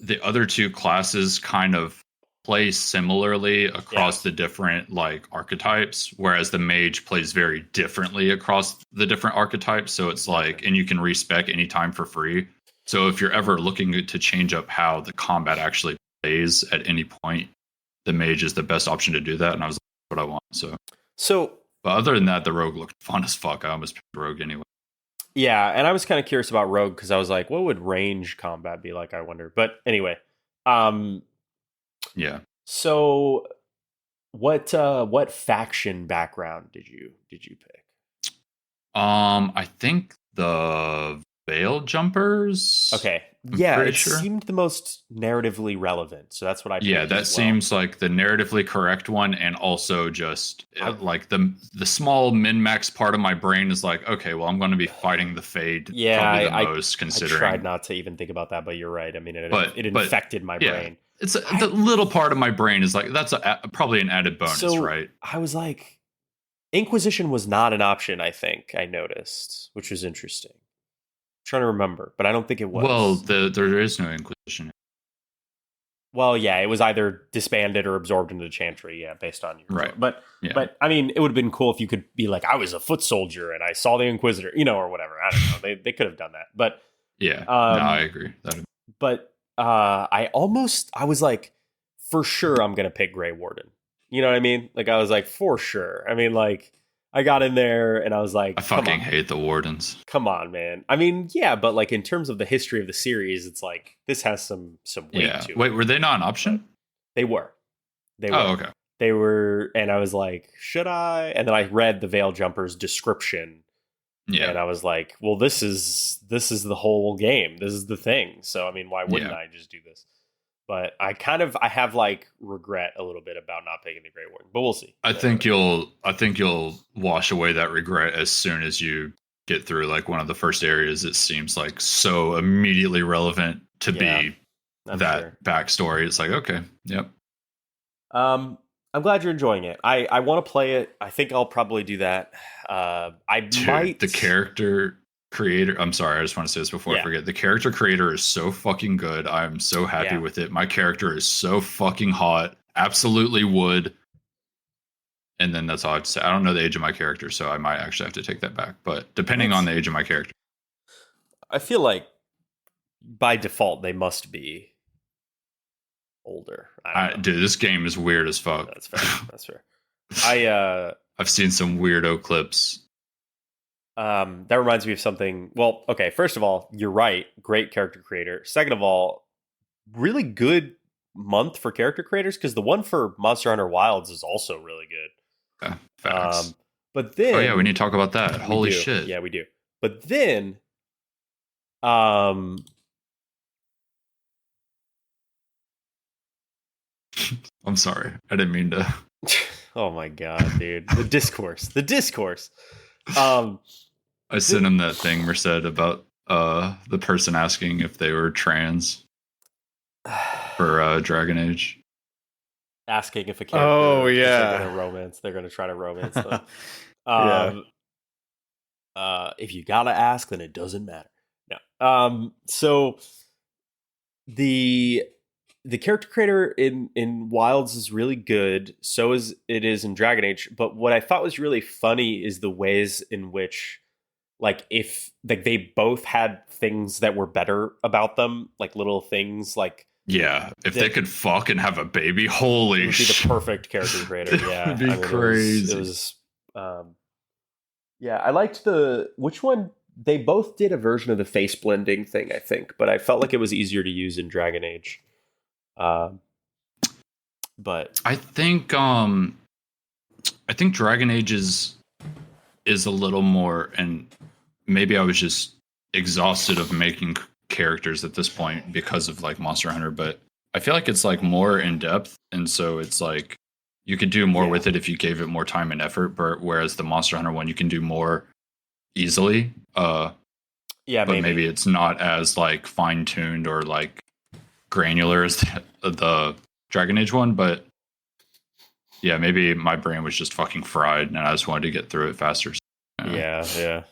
the other two classes kind of play similarly across the different like archetypes, whereas the mage plays very differently across the different archetypes. So it's like, and you can respec anytime for free. So if you're ever looking to change up how the combat actually phase at any point, the mage is the best option to do that, and I was like, what I want. So, but other than that, the rogue looked fun as fuck. I almost picked rogue anyway. yeah, and I was kind of curious about rogue because I was like, what would range combat be like? I wonder. But anyway, yeah. So, what faction background did you pick? I think the Veil Jumpers. Okay. Yeah, it seemed the most narratively relevant. So that's what I picked. Yeah, that seems like the narratively correct one, and also just like the small min-max part of my brain is like, okay, well, I'm going to be fighting the Fade probably the most, considering. I tried not to even think about that, but you're right. I mean, it infected my brain. It's the little part of my brain is like, that's probably an added bonus, right? I was like, Inquisition was not an option, I think, I noticed, which was interesting. I'm trying to remember, but I don't think it was. Well, there is no Inquisition. Well, yeah, it was either disbanded or absorbed into the Chantry, based on your right. But I mean, it would have been cool if you could be like, I was a foot soldier and I saw the Inquisitor, or whatever. I don't know. They could have done that, but yeah, no, I agree. But I was like, for sure, I'm gonna pick Grey Warden. You know what I mean? Like, I was like, for sure. I mean, like, I got in there and I was like, I fucking hate the Wardens. Come on, man. I mean, yeah, but like in terms of the history of the series, it's like this has some weight to it. Wait, were they not an option? They were. Oh, okay. They were, and I was like, should I? And then I read the Veil Jumpers description. Yeah. And I was like, well, this is the whole game. This is the thing. So I mean, why wouldn't I just do this? But I have like regret a little bit about not picking the Grey Warden, but we'll see. I think you'll wash away that regret as soon as you get through like one of the first areas. It seems like so immediately relevant to be that backstory. It's like, okay, yep. I'm glad you're enjoying it. I want to play it. I think I'll probably do that. The character creator, I'm sorry, I just want to say this before I forget. The character creator is so fucking good. I'm so happy with it. My character is so fucking hot. Absolutely would. And then that's all I have to say. I don't know the age of my character, so I might actually have to take that back. But depending on the age of my character, I feel like by default they must be older. Dude, this game is weird as fuck. That's fair. I've seen some weirdo clips. That reminds me of something. Well, okay, first of all, you're right. Great character creator. Second of all, really good month for character creators, because the one for Monster Hunter Wilds is also really good. Yeah, facts. But then, oh yeah, we need to talk about that. Holy shit! Yeah, we do. But then, I'm sorry, I didn't mean to. Oh my god, dude! The discourse. I sent him that thing Merced about the person asking if they were trans for Dragon Age. Asking if a character they're going to try to romance them. If you gotta ask, then it doesn't matter. No. So the character creator in Wilds is really good. So is in Dragon Age. But what I thought was really funny is the ways in which, like, if like they both had things that were better about them, like little things like. Yeah, if they could fuck and have a baby, holy shit. It would be the perfect character creator. Yeah, it'd be crazy. It was I liked which one? They both did a version of the face blending thing, I think, but I felt like it was easier to use in Dragon Age. But I think Dragon Age is a little more, and maybe I was just exhausted of making characters at this point because of like Monster Hunter, but I feel like it's like more in depth, and so it's like you could do more with it if you gave it more time and effort, but whereas the Monster Hunter one you can do more easily. But maybe it's not as like fine-tuned or like granular as the Dragon Age one, but yeah, maybe my brain was just fucking fried and I just wanted to get through it faster. Yeah.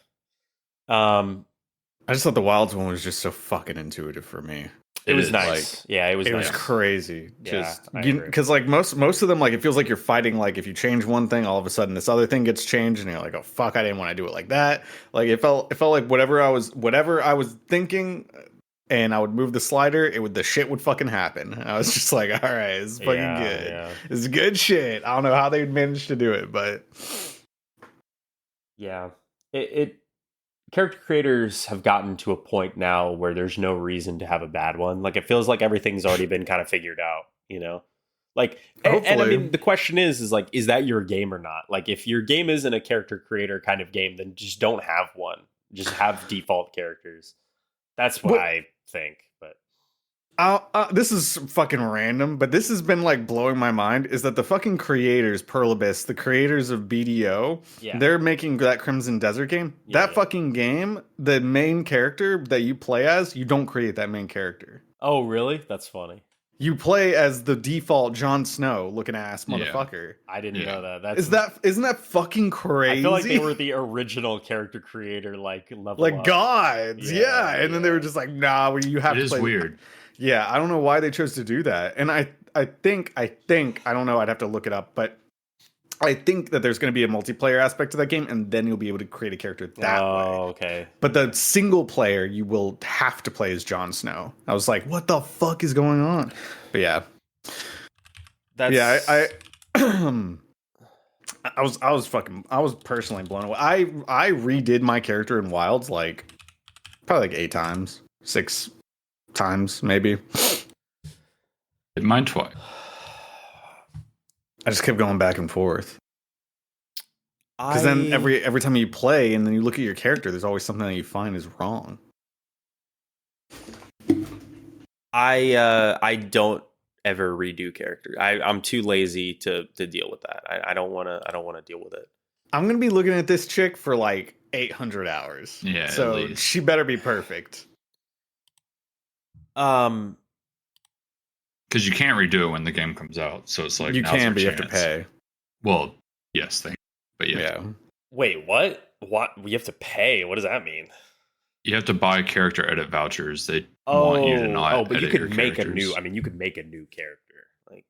I just thought the Wilds one was just so fucking intuitive for me. It was nice. It was crazy. Just I agree. Because like most of them, like it feels like you're fighting. Like if you change one thing, all of a sudden this other thing gets changed, and you're like, oh fuck, I didn't want to do it like that. Like it felt like whatever I was thinking and I would move the slider, the shit would fucking happen. And I was just like, all right, this is fucking good. Yeah. It's good shit. I don't know how they'd manage to do it, but yeah, it character creators have gotten to a point now where there's no reason to have a bad one. Like, it feels like everything's already been kind of figured out, you know? Like, and I mean, the question is like, is that your game or not? Like, if your game isn't a character creator kind of game, then just don't have one. Just have default characters. That's what I think. But this is fucking random, but this has been like blowing my mind. Is that the fucking creators, Pearl Abyss, the creators of BDO, they're making that Crimson Desert game. That fucking game, the main character that you play as, you don't create that main character. Oh, really? That's funny. You play as the default Jon Snow looking ass motherfucker. I didn't know that. Isn't that fucking crazy? I feel like they were the original character creator, like level like up. Gods, and then they were just like, nah, you have to play. It is weird. Yeah, I don't know why they chose to do that, and I think I don't know. I'd have to look it up, but I think that there's going to be a multiplayer aspect to that game, and then you'll be able to create a character that way. Oh, okay. But the single player, you will have to play as Jon Snow. I was like, what the fuck is going on? But yeah. I was personally blown away. I redid my character in Wilds like probably like 8 times. 6 times, maybe. Did mine twice. I just kept going back and forth. Because then every time you play and then you look at your character, there's always something that you find is wrong. I don't ever redo characters. I'm too lazy to deal with that. I don't want to deal with it. I'm gonna be looking at this chick for like 800 hours. Yeah, so she better be perfect. Because you can't redo it when the game comes out, so it's like you can, but you have to pay. Well, yes, but yeah. Wait, what? What? We have to pay? What does that mean? You have to buy character edit vouchers. They want you to not. Oh, but you could make a new. I mean, you could make a new character. Like,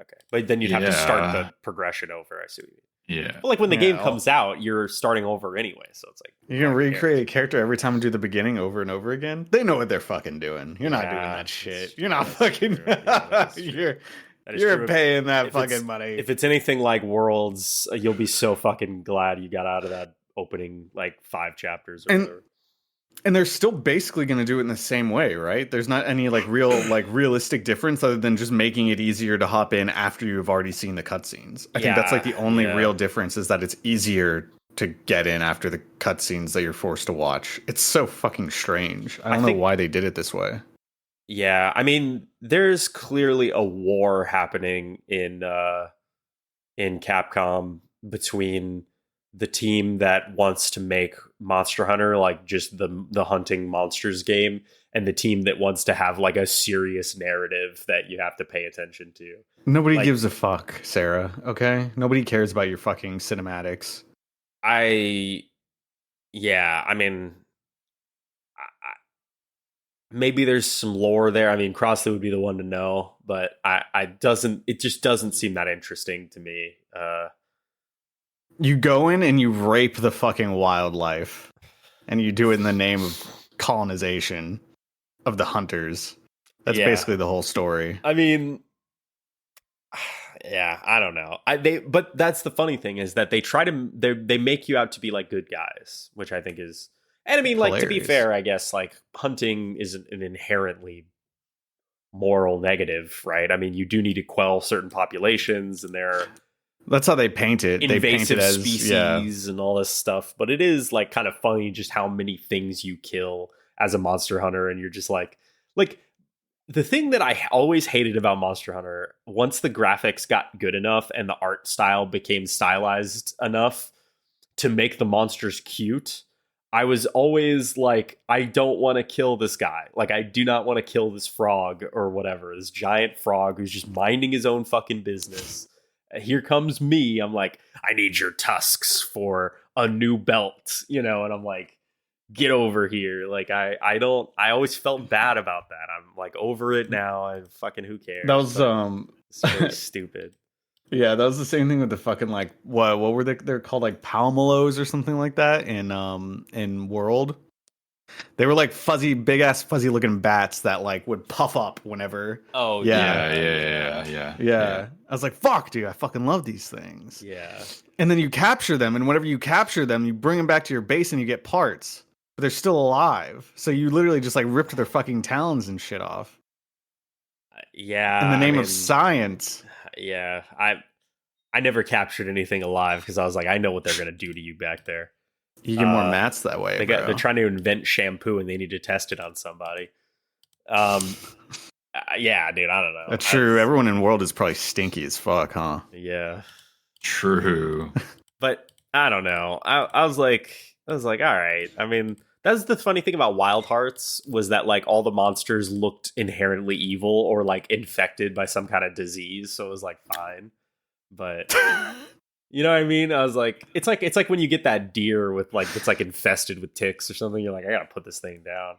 okay, but then you'd have to start the progression over. I see what you mean. Yeah. But like when the game comes out, you're starting over anyway, so it's like you can recreate a character every time and do the beginning over and over again. They know what they're fucking doing. You're not doing that shit. You're not fucking. You're paying that fucking money. If it's anything like Worlds, you'll be so fucking glad you got out of that opening like 5 chapters or whatever. And they're still basically going to do it in the same way, right? There's not any realistic difference other than just making it easier to hop in after you've already seen the cutscenes. I think that's like the only real difference is that it's easier to get in after the cutscenes that you're forced to watch. It's so fucking strange. I don't know why they did it this way. Yeah, I mean, there's clearly a war happening in Capcom between the team that wants to make Monster Hunter like just the hunting monsters game and the team that wants to have like a serious narrative that you have to pay attention to. Nobody gives a fuck, Sarah, okay? Nobody cares about your fucking cinematics. I mean, maybe there's some lore there. I mean, Crossley would be the one to know, but it just doesn't seem that interesting to me. You go in and you rape the fucking wildlife, and you do it in the name of colonization of the hunters. That's basically the whole story. I mean, I don't know. But that's the funny thing is that they make you out to be like good guys, which I think is, and I mean, like, to be fair, I guess like hunting isn't an inherently moral negative, right? I mean, you do need to quell certain populations, and there are that's how they paint it. Invasive they paint it as species and all this stuff. But it is like kind of funny just how many things you kill as a Monster Hunter, and you're just like the thing that I always hated about Monster Hunter, once the graphics got good enough and the art style became stylized enough to make the monsters cute, I was always like, I don't want to kill this guy. Like, I do not want to kill this frog or whatever, this giant frog who's just minding his own fucking business. Here comes me. I'm like, I need your tusks for a new belt, and I'm like, get over here. Like, I always felt bad about that. I'm like over it now. I fucking, who cares? That was it's very stupid. Yeah, that was the same thing with the fucking like what were they're called, like palmelos or something like that in World. They were like fuzzy, big ass, fuzzy looking bats that like would puff up whenever. Oh yeah. I was like, fuck, dude, I fucking love these things. Yeah. And then you capture them, and whenever you capture them, you bring them back to your base and you get parts, but they're still alive. So you literally just like ripped their fucking talons and shit off. Yeah. In the name of science. Yeah. I never captured anything alive because I was like, I know what they're gonna do to you back there. You get more mats that way. They're trying to invent shampoo and they need to test it on somebody. Yeah, dude, I don't know. That's true. Everyone in the world is probably stinky as fuck, huh? Yeah. True. But I don't know. I was like, all right. I mean, that's the funny thing about Wild Hearts was that like all the monsters looked inherently evil or like infected by some kind of disease, so it was like fine. But you know what I mean? I was like, it's like when you get that deer with like it's like infested with ticks or something. You're like, I gotta put this thing down.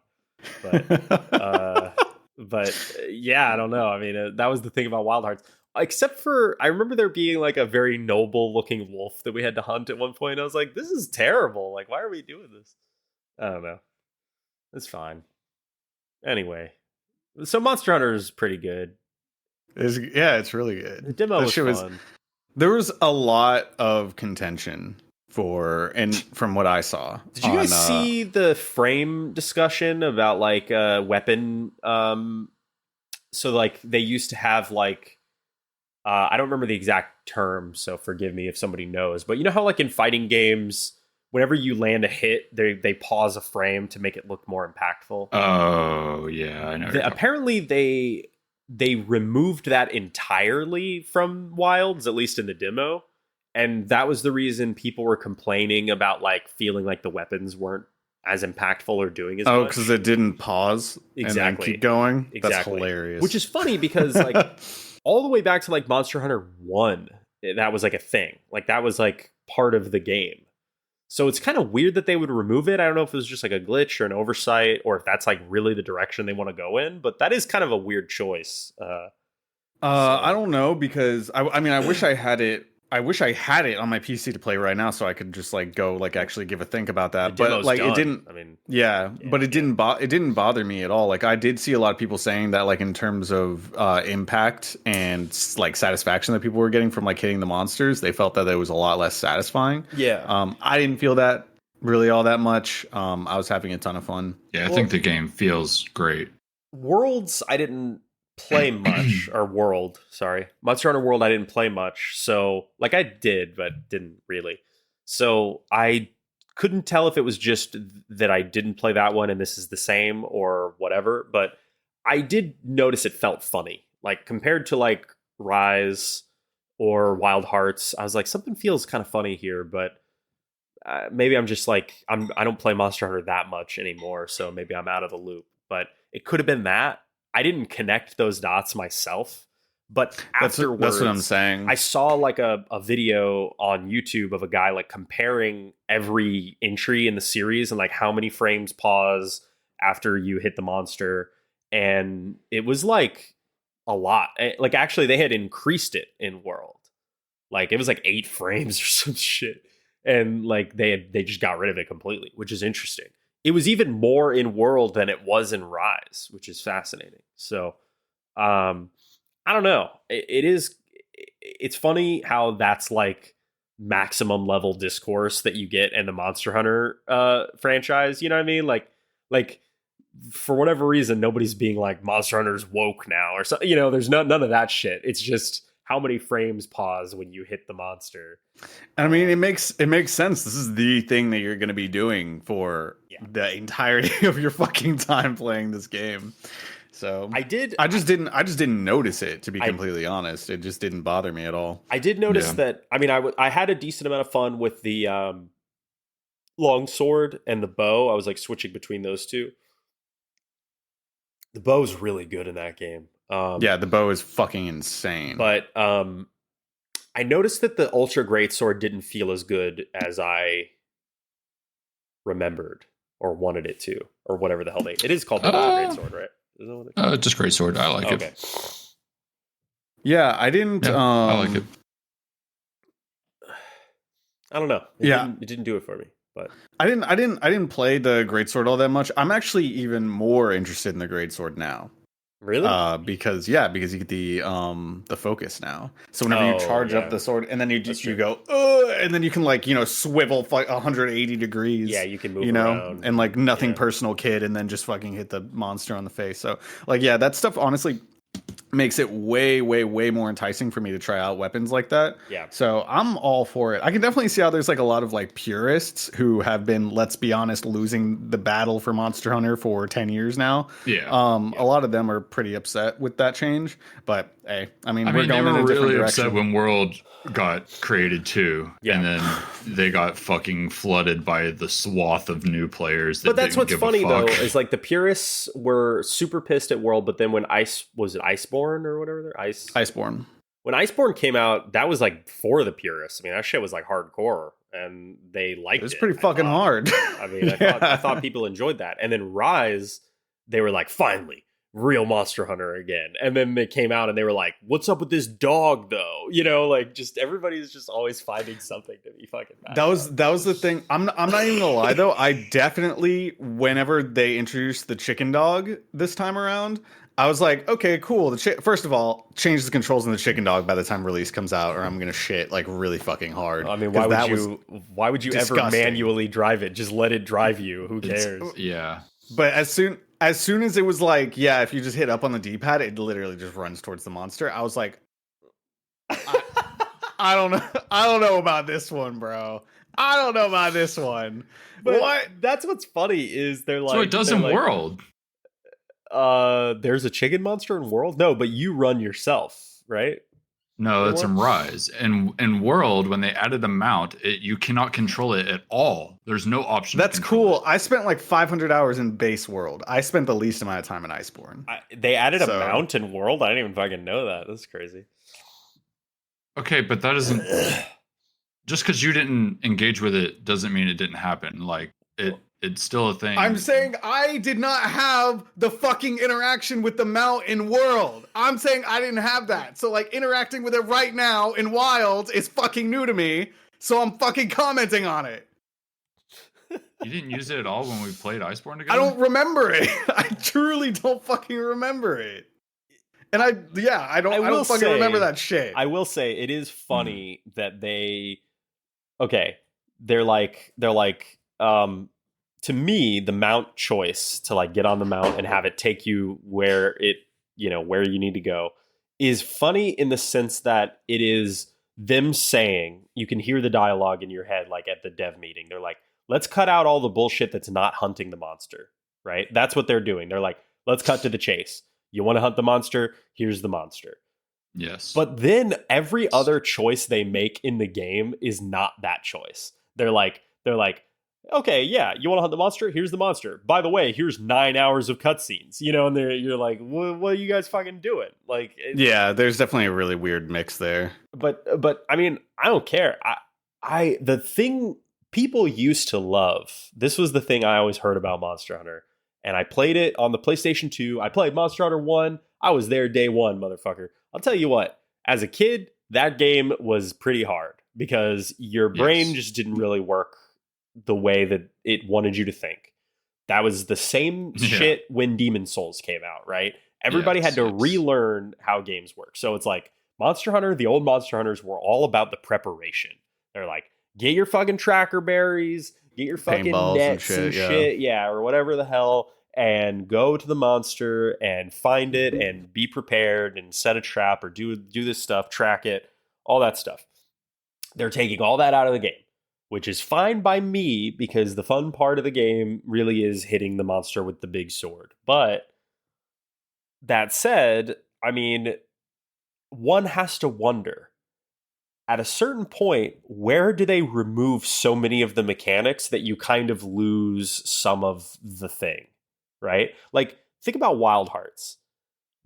But yeah, I don't know. I mean, that was the thing about Wild Hearts. Except for, I remember there being like a very noble looking wolf that we had to hunt at one point. I was like, this is terrible. Like, why are we doing this? I don't know. It's fine. Anyway, so Monster Hunter is pretty good. It's really good. The demo was fun. There was a lot of contention from what I saw. Did you guys see the frame discussion about like weapon? So like they used to have like I don't remember the exact term, so forgive me if somebody knows. But you know how like in fighting games, whenever you land a hit, they pause a frame to make it look more impactful. Oh yeah, I know. Apparently they removed that entirely from Wilds, at least in the demo. And that was the reason people were complaining about like feeling like the weapons weren't as impactful or doing as much. Oh, because it didn't pause and then keep going? Exactly. That's hilarious. Which is funny because like all the way back to like Monster Hunter 1, that was like a thing. Like that was like part of the game. So it's kind of weird that they would remove it. I don't know if it was just like a glitch or an oversight or if that's like really the direction they want to go in, but that is kind of a weird choice. I don't know because I mean, I wish I had it on my PC to play right now, so I could just like go like actually give a think about that. But like it didn't. I mean, but it didn't bother me at all. Like I did see a lot of people saying that like in terms of impact and like satisfaction that people were getting from like hitting the monsters, they felt that it was a lot less satisfying. Yeah. I didn't feel that really all that much. I was having a ton of fun. Yeah, I think the game feels great. Worlds, I didn't play much. Monster Hunter World I didn't play much, so like I did but didn't really, so I couldn't tell if it was just that I didn't play that one and this is the same or whatever, but I did notice it felt funny like compared to like Rise or Wild Hearts. I was like, something feels kind of funny here, but maybe I'm just like I don't play Monster Hunter that much anymore, so maybe I'm out of the loop, but it could have been that I didn't connect those dots myself, but afterwards, that's what I'm saying. I saw like a video on YouTube of a guy like comparing every entry in the series and like how many frames pause after you hit the monster. And it was like a lot. Like actually they had increased it in World. Like it was like 8 frames or some shit. And like they just got rid of it completely, which is interesting. It was even more in World than it was in Rise, which is fascinating. So, I don't know. It's funny how that's like maximum level discourse that you get in the Monster Hunter franchise. You know what I mean? Like for whatever reason, nobody's being like Monster Hunter's woke now or something. You know, there's none of that shit. It's just how many frames pause when you hit the monster. I mean, it makes sense. This is the thing that you're going to be doing for the entirety of your fucking time playing this game. So I just didn't notice it, to be completely honest. It just didn't bother me at all. I did notice that. I mean, I had a decent amount of fun with the long sword and the bow. I was like switching between those two. The bow's really good in that game. The bow is fucking insane. But I noticed that the Ultra Greatsword didn't feel as good as I remembered or wanted it to, or whatever the hell it is called. The Ultra Greatsword, right? Is that what it's called? Just Greatsword. I like it. Yeah, I didn't. I like it. I don't know. It didn't do it for me. But I didn't play the greatsword all that much. I'm actually even more interested in the greatsword now. really, because you get the focus now. So whenever you charge up the sword, and then you go, and then you can like swivel like 180 degrees. Yeah, you can move around, and like nothing personal kid, and then just fucking hit the monster on the face. So like that stuff honestly makes it way more enticing for me to try out weapons like that. Yeah. So I'm all for it. I can definitely see how there's like a lot of like purists who have been, let's be honest, losing the battle for Monster Hunter for 10 years now. Yeah. A lot of them are pretty upset with that change, but hey, we're going in a really different direction. upset when World got created too, and then they got fucking flooded by the swath of new players. But that's what's funny though, is like the purists were super pissed at World, but then when Iceborne or whatever Iceborne. When Iceborne came out, that was like for the purists. I mean, that shit was like hardcore, and they liked it. It was pretty fucking hard. I mean, I thought people enjoyed that, and then Rise, they were like, finally, real Monster Hunter again. And then they came out and they were like, what's up with this dog though? Like just everybody's just always finding something to be fucking mad that was the thing. I'm not even gonna lie though, I definitely, whenever they introduced the chicken dog this time around, I was like, okay, cool. First of all, change the controls in the chicken dog by the time release comes out, or I'm gonna shit like really fucking hard. I mean, why would you ever manually drive it? Just let it drive you. Who cares? Yeah. But as soon as it was like, yeah, if you just hit up on the D-pad, it literally just runs towards the monster. I was like, I don't know. I don't know about this one, bro. I don't know about this one. But what? That's what's funny is they're like, so it does in World. There's a chicken monster in World? No, but you run yourself, right? No, that's in Rise. And in World, when they added the mount, you cannot control it at all. There's no option. That's cool. I spent like 500 hours in base World. I spent the least amount of time in Iceborne. They added a mount in World? I didn't even fucking know that. That's crazy. Okay, but that isn't... Just because you didn't engage with it doesn't mean it didn't happen. Like, it's still a thing. I'm saying I did not have the fucking interaction with the mount in World. I'm saying I didn't have that. So like interacting with it right now in Wild is fucking new to me. So I'm fucking commenting on it. You didn't use it at all when we played Iceborne together? I don't remember it. I truly don't fucking remember it. And I don't fucking remember that shit. I will say it is funny that they're like to me, the mount choice to like get on the mount and have it take you where you need to go is funny in the sense that it is them saying, you can hear the dialogue in your head, like at the dev meeting. They're like, let's cut out all the bullshit that's not hunting the monster, right? That's what they're doing. They're like, let's cut to the chase. You want to hunt the monster? Here's the monster. Yes. But then every other choice they make in the game is not that choice. They're like, okay, yeah, you want to hunt the monster? Here's the monster. By the way, here's 9 hours of cutscenes. And you're like, what are you guys fucking doing? Like, yeah, there's definitely a really weird mix there. But I mean, I don't care. The thing people used to love. This was the thing I always heard about Monster Hunter, and I played it on the PlayStation 2. I played Monster Hunter 1. I was there day one, motherfucker. I'll tell you what. As a kid, that game was pretty hard because your brain just didn't really work the way that it wanted you to think. That was the same shit when Demon Souls came out, right? Everybody had to relearn how games work. So it's like Monster Hunter, the old Monster Hunters were all about the preparation. They're like, get your fucking tracker berries, get your fucking nets and shit, or whatever the hell, and go to the monster and find it and be prepared and set a trap or do this stuff, track it, all that stuff. They're taking all that out of the game, which is fine by me because the fun part of the game really is hitting the monster with the big sword. But that said, I mean, one has to wonder, at a certain point, where do they remove so many of the mechanics that you kind of lose some of the thing, right? Like, think about Wild Hearts.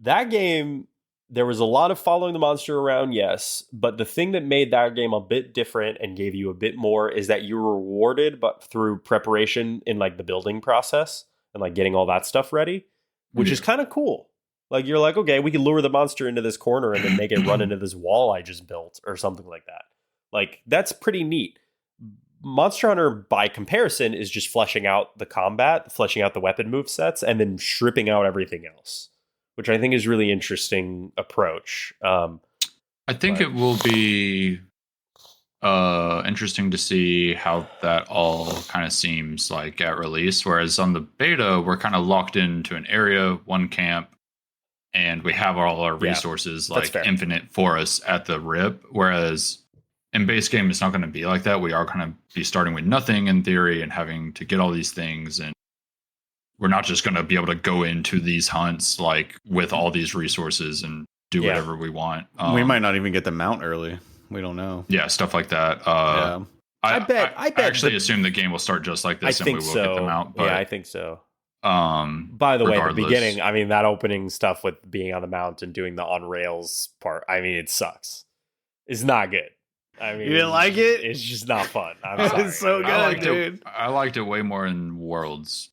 That game, there was a lot of following the monster around, yes, but the thing that made that game a bit different and gave you a bit more is that you were rewarded but through preparation in like the building process and like getting all that stuff ready, which is kind of cool. Like, you're like, okay, we can lure the monster into this corner and then make it run into this wall I just built or something like that. Like, that's pretty neat. Monster Hunter, by comparison, is just fleshing out the combat, fleshing out the weapon move sets, and then stripping out everything else, which I think is really interesting approach. I think it will be interesting to see how that all kind of seems like at release. Whereas on the beta, we're kind of locked into an area, one camp, and we have all our resources like infinite for us at the rip. Whereas in base game, it's not going to be like that. We are going to be starting with nothing in theory and having to get all these things. And we're not just going to be able to go into these hunts like with all these resources and do whatever we want. We might not even get the mount early. We don't know. Yeah, stuff like that. I bet. I actually assume the game will start just like this, and we will get them out. But, yeah, I think so. By the way, the beginning, I mean, that opening stuff with being on the mount and doing the on rails part, I mean, it sucks. It's not good. I mean, you didn't like it? It's just not fun. I'm sorry. It's so good, dude. I liked it way more in Worlds.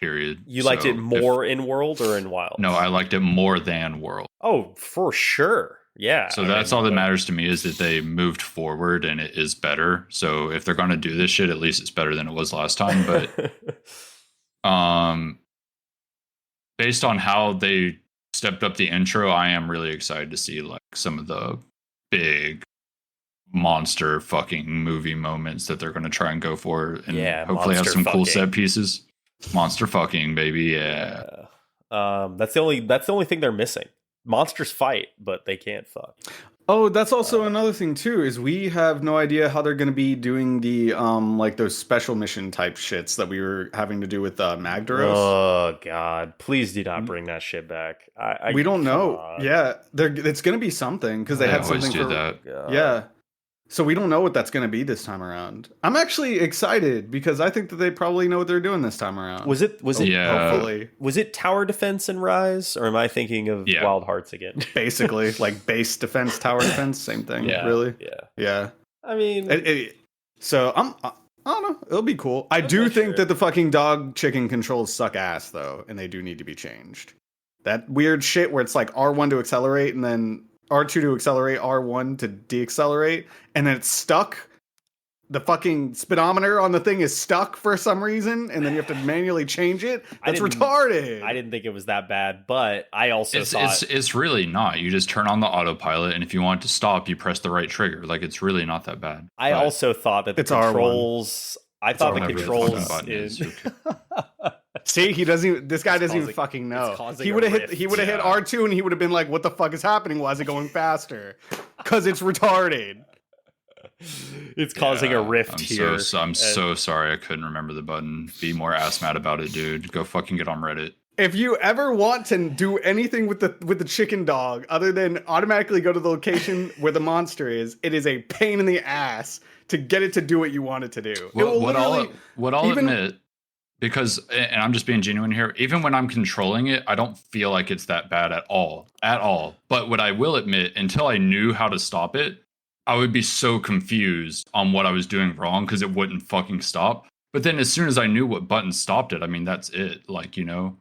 Period. You liked it more in World or in Wild? No, I liked it more than World. Oh, for sure. Yeah. So that's all that matters to me is that they moved forward and it is better. So if they're going to do this shit, at least it's better than it was last time. But based on how they stepped up the intro, I am really excited to see like some of the big monster fucking movie moments that they're going to try and go for, and hopefully have some cool set pieces. Monster fucking, baby. Yeah. That's the only thing they're missing. Monsters fight, but they can't fuck. Oh, that's also another thing too, is we have no idea how they're going to be doing the like those special mission type shits that we were having to do with Magdaros. Oh God, please do not bring that shit back. We don't know. Yeah, it's going to be something because they had something for that. Yeah. So we don't know what that's going to be this time around. I'm actually excited because I think that they probably know what they're doing this time around. Was it? Hopefully. Was it tower defense in Rise, or am I thinking of Wild Hearts again? Basically, like base defense, tower defense, same thing. Yeah, really. Yeah. I mean, so I don't know. It'll be cool. I do think that the fucking dog chicken controls suck ass though, and they do need to be changed. That weird shit where it's like R1 to accelerate and then R2 to accelerate, R1 to deaccelerate, and then it's stuck. The fucking speedometer on the thing is stuck for some reason, and then you have to manually change it. That's retarded. I didn't think it was that bad, but I also thought it's really not. You just turn on the autopilot, and if you want to stop, you press the right trigger. Like, it's really not that bad. I also thought that the controls. I thought the controls is. See, he doesn't even, this guy doesn't even fucking know. He would have hit R2 and he would have been like, what the fuck is happening? Why is it going faster? Because it's retarded. It's causing a rift here. I'm so sorry I couldn't remember the button. Be more ass mad about it, dude. Go fucking get on Reddit. If you ever want to do anything with the chicken dog other than automatically go to the location where the monster is, it is a pain in the ass to get it to do what you want it to do. What I'll admit, because, and I'm just being genuine here, even when I'm controlling it, I don't feel like it's that bad at all. But what I will admit, until I knew how to stop it, I would be so confused on what I was doing wrong because it wouldn't fucking stop. But then as soon as I knew what button stopped it, I mean, that's it. Like, you know,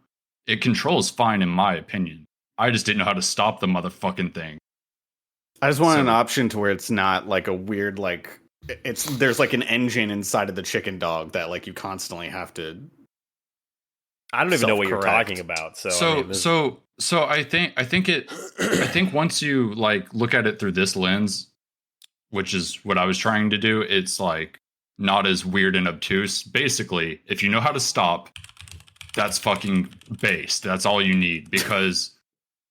it controls fine in my opinion. I just didn't know how to stop the motherfucking thing. I just want an option to where it's not like a weird, like, there's like an engine inside of the chicken dog that like you constantly have to. I don't even know what you're talking about. So I think once you like look at it through this lens, which is what I was trying to do, it's like not as weird and obtuse. Basically, if you know how to stop, that's fucking base. That's all you need because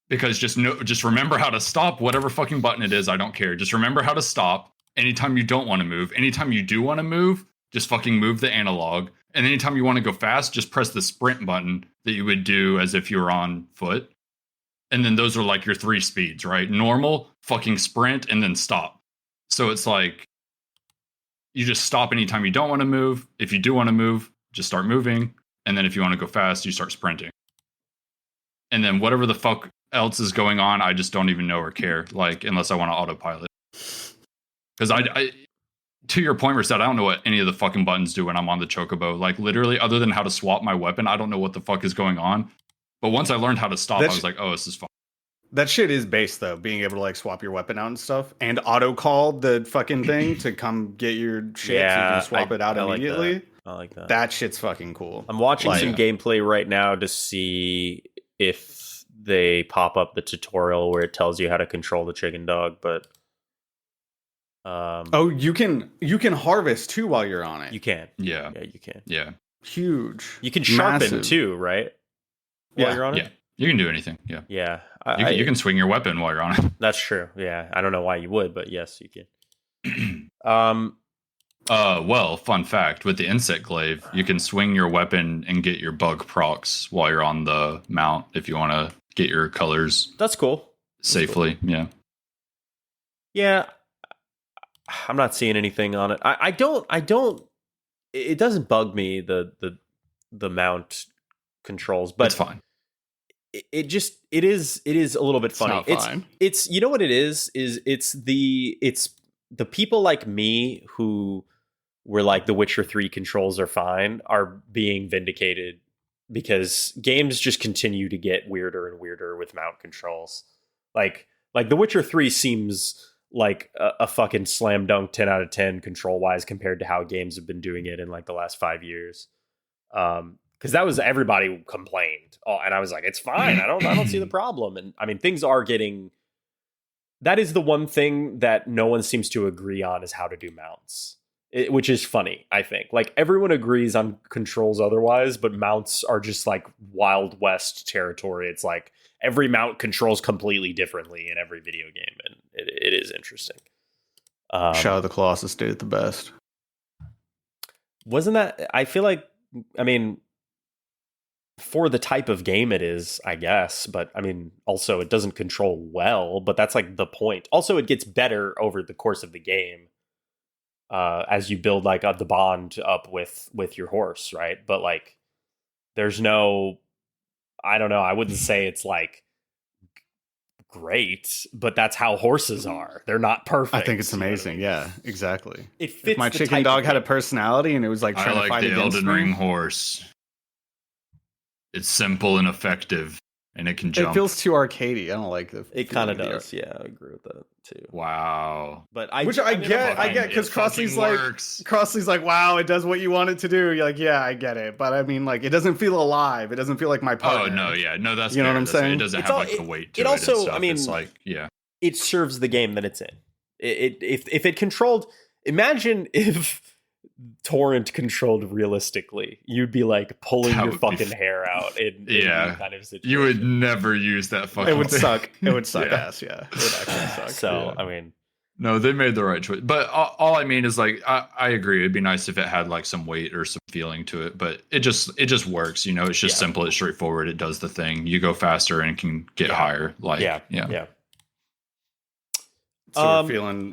just remember how to stop whatever fucking button it is. I don't care. Just remember how to stop. Anytime you don't want to move, anytime you do want to move, just fucking move the analog. And anytime you want to go fast, just press the sprint button that you would do as if you were on foot. And then those are like your 3 speeds, right? Normal, fucking sprint, and then stop. So it's like, you just stop anytime you don't want to move. If you do want to move, just start moving. And then if you want to go fast, you start sprinting. And then whatever the fuck else is going on, I just don't even know or care, like, unless I want to autopilot. Because I, to your point, Merced, I don't know what any of the fucking buttons do when I'm on the Chocobo. Like, literally, other than how to swap my weapon, I don't know what the fuck is going on. But once I learned how to stop, I was like, oh, this is fun. That shit is based though, being able to like swap your weapon out and stuff, and auto call the fucking thing to come get your shit so you can swap it out immediately. Like I like that. That shit's fucking cool. I'm watching some gameplay right now to see if they pop up the tutorial where it tells you how to control the chicken dog, but you can harvest too while you're on it. You can. Yeah, you can. Yeah. Huge. You can sharpen too, right? While you're on it? Yeah. You can do anything. Yeah. Yeah. You can swing your weapon while you're on it. That's true. Yeah. I don't know why you would, but yes, you can. Well, fun fact, with the insect glaive, you can swing your weapon and get your bug procs while you're on the mount if you want to get your colors. That's cool. Safely. That's cool. Yeah. Yeah. I'm not seeing anything on it. I don't it doesn't bug me the mount controls, but it's fine. It is a little bit funny. It's you know what it is it's the people like me who were like the Witcher 3 controls are fine are being vindicated because games just continue to get weirder and weirder with mount controls. Like the Witcher 3 seems like a fucking slam dunk 10 out of 10 control wise compared to how games have been doing it in like the last 5 years. Because that was everybody complained. Oh, and I was like, it's fine. I don't see the problem. And I mean, things are getting. That is the one thing that no one seems to agree on is how to do mounts, which is funny. I think like everyone agrees on controls otherwise, but mounts are just like Wild West territory. It's like every mount controls completely differently in every video game, and it is interesting. Shadow of the Colossus did it the best. Wasn't that? I feel like. I mean. For the type of game it is, I guess, but I mean, also it doesn't control well, but that's like the point. Also, it gets better over the course of the game as you build like the bond up with your horse, right? But like, there's no, I don't know, I wouldn't say it's like great, but that's how horses are. They're not perfect. I think it's amazing. Yeah, exactly. It fits. If my chicken dog had a personality and it was like trying to fight against the Elden Ring horse. It's simple and effective, and it can jump. It feels too arcadey. I don't like the. It kind of does. Yeah, I agree with that too. Wow. But I get because Crossley's like, wow, it does what you want it to do. You're like, yeah, I get it, but I mean, like, it doesn't feel alive. It doesn't feel like my partner. Oh no, yeah, no, that's you know what I'm saying. It doesn't have like the weight to it. It also, I mean, it's like, yeah, it serves the game that it's in. If it controlled, imagine if Torrent controlled realistically, you'd be like pulling your fucking hair out in any kind of situation. You would never use that fucking It would thing. suck. It would suck ass, yeah. It would actually suck. So, I mean, no, they made the right choice. But all I mean is like, I agree. It'd be nice if it had like some weight or some feeling to it, but it just works. You know, it's just simple. It's straightforward. It does the thing. You go faster and can get higher. Like, yeah. So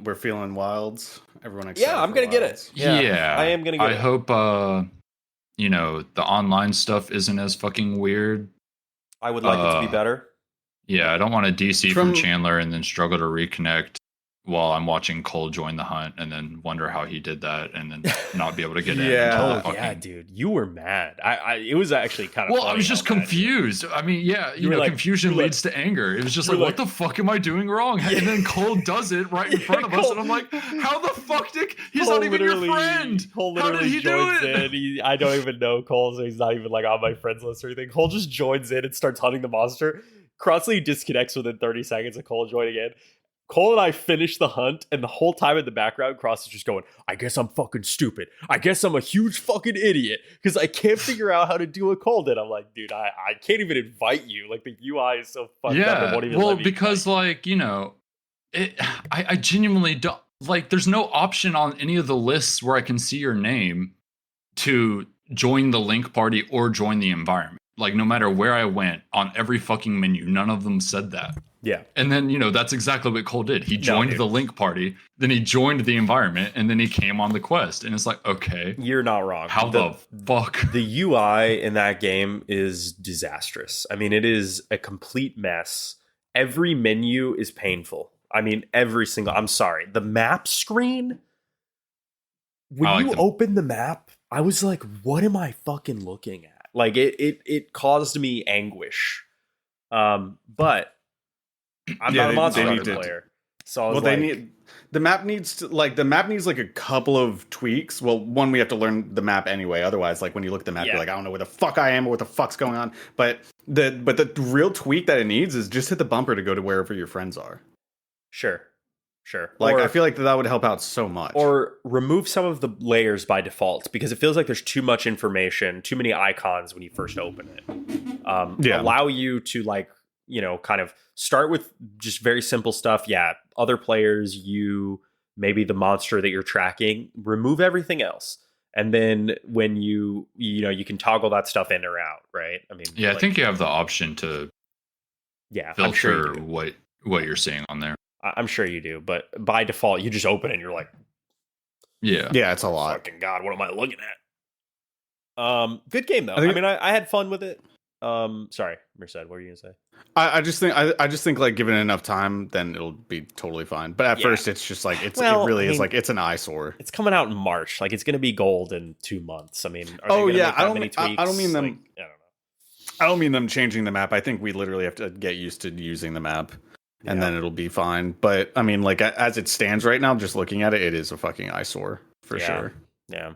we're feeling wilds. Everyone excited. Yeah, I'm gonna get it. Yeah, I am gonna get it. I hope the online stuff isn't as fucking weird. I would like it to be better. Yeah, I don't want to DC from Chandler and then struggle to reconnect while I'm watching Cole join the hunt and then wonder how he did that and then not be able to get in. Yeah, dude, you were mad. It was actually kind of I was just confused. I mean, confusion leads to anger. It was just like, what the fuck am I doing wrong? And then Cole does it right in front of us, and I'm like, how the fuck he's Cole not even your friend? Cole how did he do it? I don't even know Cole, so he's not even like on my friends list or anything. Cole just joins in and starts hunting the monster. Crossley disconnects within 30 seconds of Cole joining in. Cole and I finished the hunt, and the whole time in the background, Cross is just going, I guess I'm fucking stupid. I guess I'm a huge fucking idiot because I can't figure out how to do what Cole did. I'm like, dude, I can't even invite you. Like, the UI is so fucked up. It won't even let me because, like, I genuinely don't, like, there's no option on any of the lists where I can see your name to join the link party or join the environment. Like, no matter where I went on every fucking menu, none of them said that. Yeah. And then, that's exactly what Cole did. He joined the link party, then he joined the environment, and then he came on the quest. And it's like, okay. You're not wrong. How the fuck? The UI in that game is disastrous. I mean, it is a complete mess. Every menu is painful. I mean, I'm sorry. The map screen, when you open the map, I was like, what am I fucking looking at? Like, it caused me anguish. But I'm Yeah, not a Monster they Hunter need to- player, so I was Well, they need the map needs like a couple of tweaks. Well, one, we have to learn the map anyway. Otherwise, like when you look at the map, Yeah. you're like, I don't know where the fuck I am or what the fuck's going on. But the real tweak that it needs is just hit the bumper to go to wherever your friends are. sure. Like, Or, I feel like that would help out so much. or remove some of the layers by default, because it feels like there's too much information, too many icons when you first open it. Allow you to, like, you know, kind of start with just very simple stuff. Yeah, other players, you, maybe the monster that you're tracking, remove everything else. And then when you can toggle that stuff in or out, right? I mean, Yeah, like, I think you have the option to I'm sure you filter do. what you're seeing on there. I'm sure you do, but by default, you just open it and you're like, Yeah. yeah, it's a lot. fucking God, what am I looking at? Good game though. I mean, I had fun with it. Sorry, Merced, what were you gonna say? I just think like given it enough time, then it'll be totally fine. But at first, it's just like it really is like it's an eyesore. It's coming out in March. Like, it's gonna be gold in 2 months. I mean, are Oh, they gonna yeah, make that many tweaks? I don't mean them. Like, I don't know. I don't mean them changing the map. I think we literally have to get used to using the map, and then it'll be fine. But I mean, like as it stands right now, just looking at it, it is a fucking eyesore for sure. Yeah.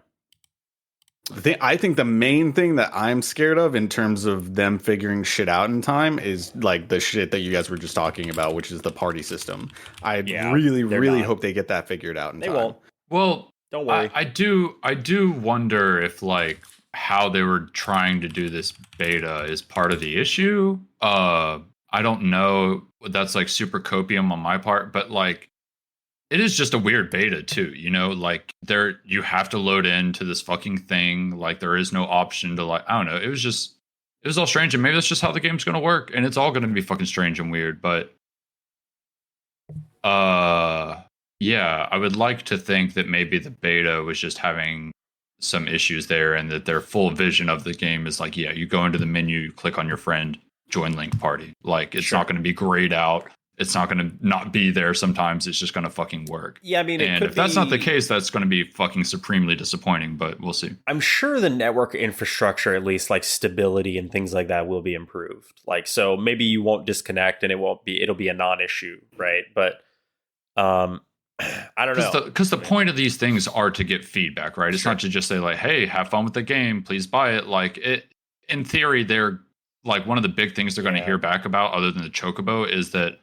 I think the main thing that I'm scared of in terms of them figuring shit out in time is like the shit that you guys were just talking about, which is the party system. I really hope they get that figured out in time. They won't. Well, Don't worry. I do wonder if like how they were trying to do this beta is part of the issue. I don't know. That's like super copium on my part, but like it is just a weird beta too, you know, like you have to load into this fucking thing. Like there is no option to like, I don't know. It was all strange, and maybe that's just how the game's going to work, and it's all going to be fucking strange and weird. But yeah, I would like to think that maybe the beta was just having some issues there, and that their full vision of the game is like, yeah, you go into the menu, you click on your friend, join link party. Like it's not going to be grayed out. It's not going to not be there sometimes. It's just going to fucking work. Yeah, I mean, and if that's not the case, that's going to be fucking supremely disappointing, but we'll see. I'm sure the network infrastructure, at least like stability and things like that, will be improved. Like, so maybe you won't disconnect and it'll be a non-issue, right? But I don't know. Because the point of these things are to get feedback, right? It's not to just say like, hey, have fun with the game, please buy it. Like it, in theory, they're like one of the big things they're going to hear back about, other than the Chocobo, is that,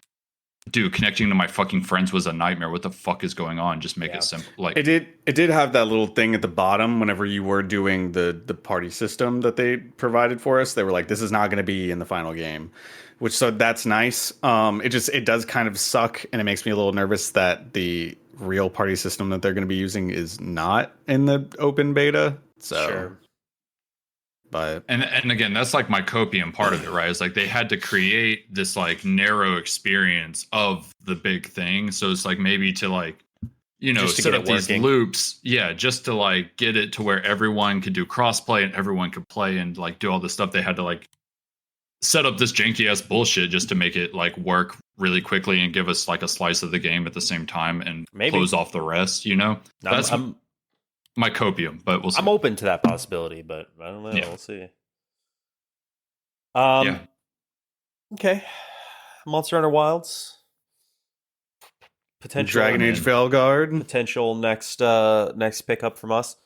dude, connecting to my fucking friends was a nightmare. What the fuck is going on? Just make it simple. Like it did have that little thing at the bottom whenever you were doing the party system that they provided for us. They were like, this is not going to be in the final game, which, so that's nice. It does kind of suck, and it makes me a little nervous that the real party system that they're going to be using is not in the open beta. So Sure. But and again, that's like my copium part of it, right? It's like they had to create this like narrow experience of the big thing. So it's like maybe to like, you know, set up these loops. Yeah, just to like get it to where everyone could do crossplay and everyone could play and like do all this stuff. They had to like set up this janky ass bullshit just to make it like work really quickly and give us like a slice of the game at the same time and close off the rest, you know? That's my copium, but we'll see. I'm open to that possibility, but I don't know. We'll see. Okay. Monster Hunter Wilds. Potential Dragon Age Veilguard. Potential next pickup from us.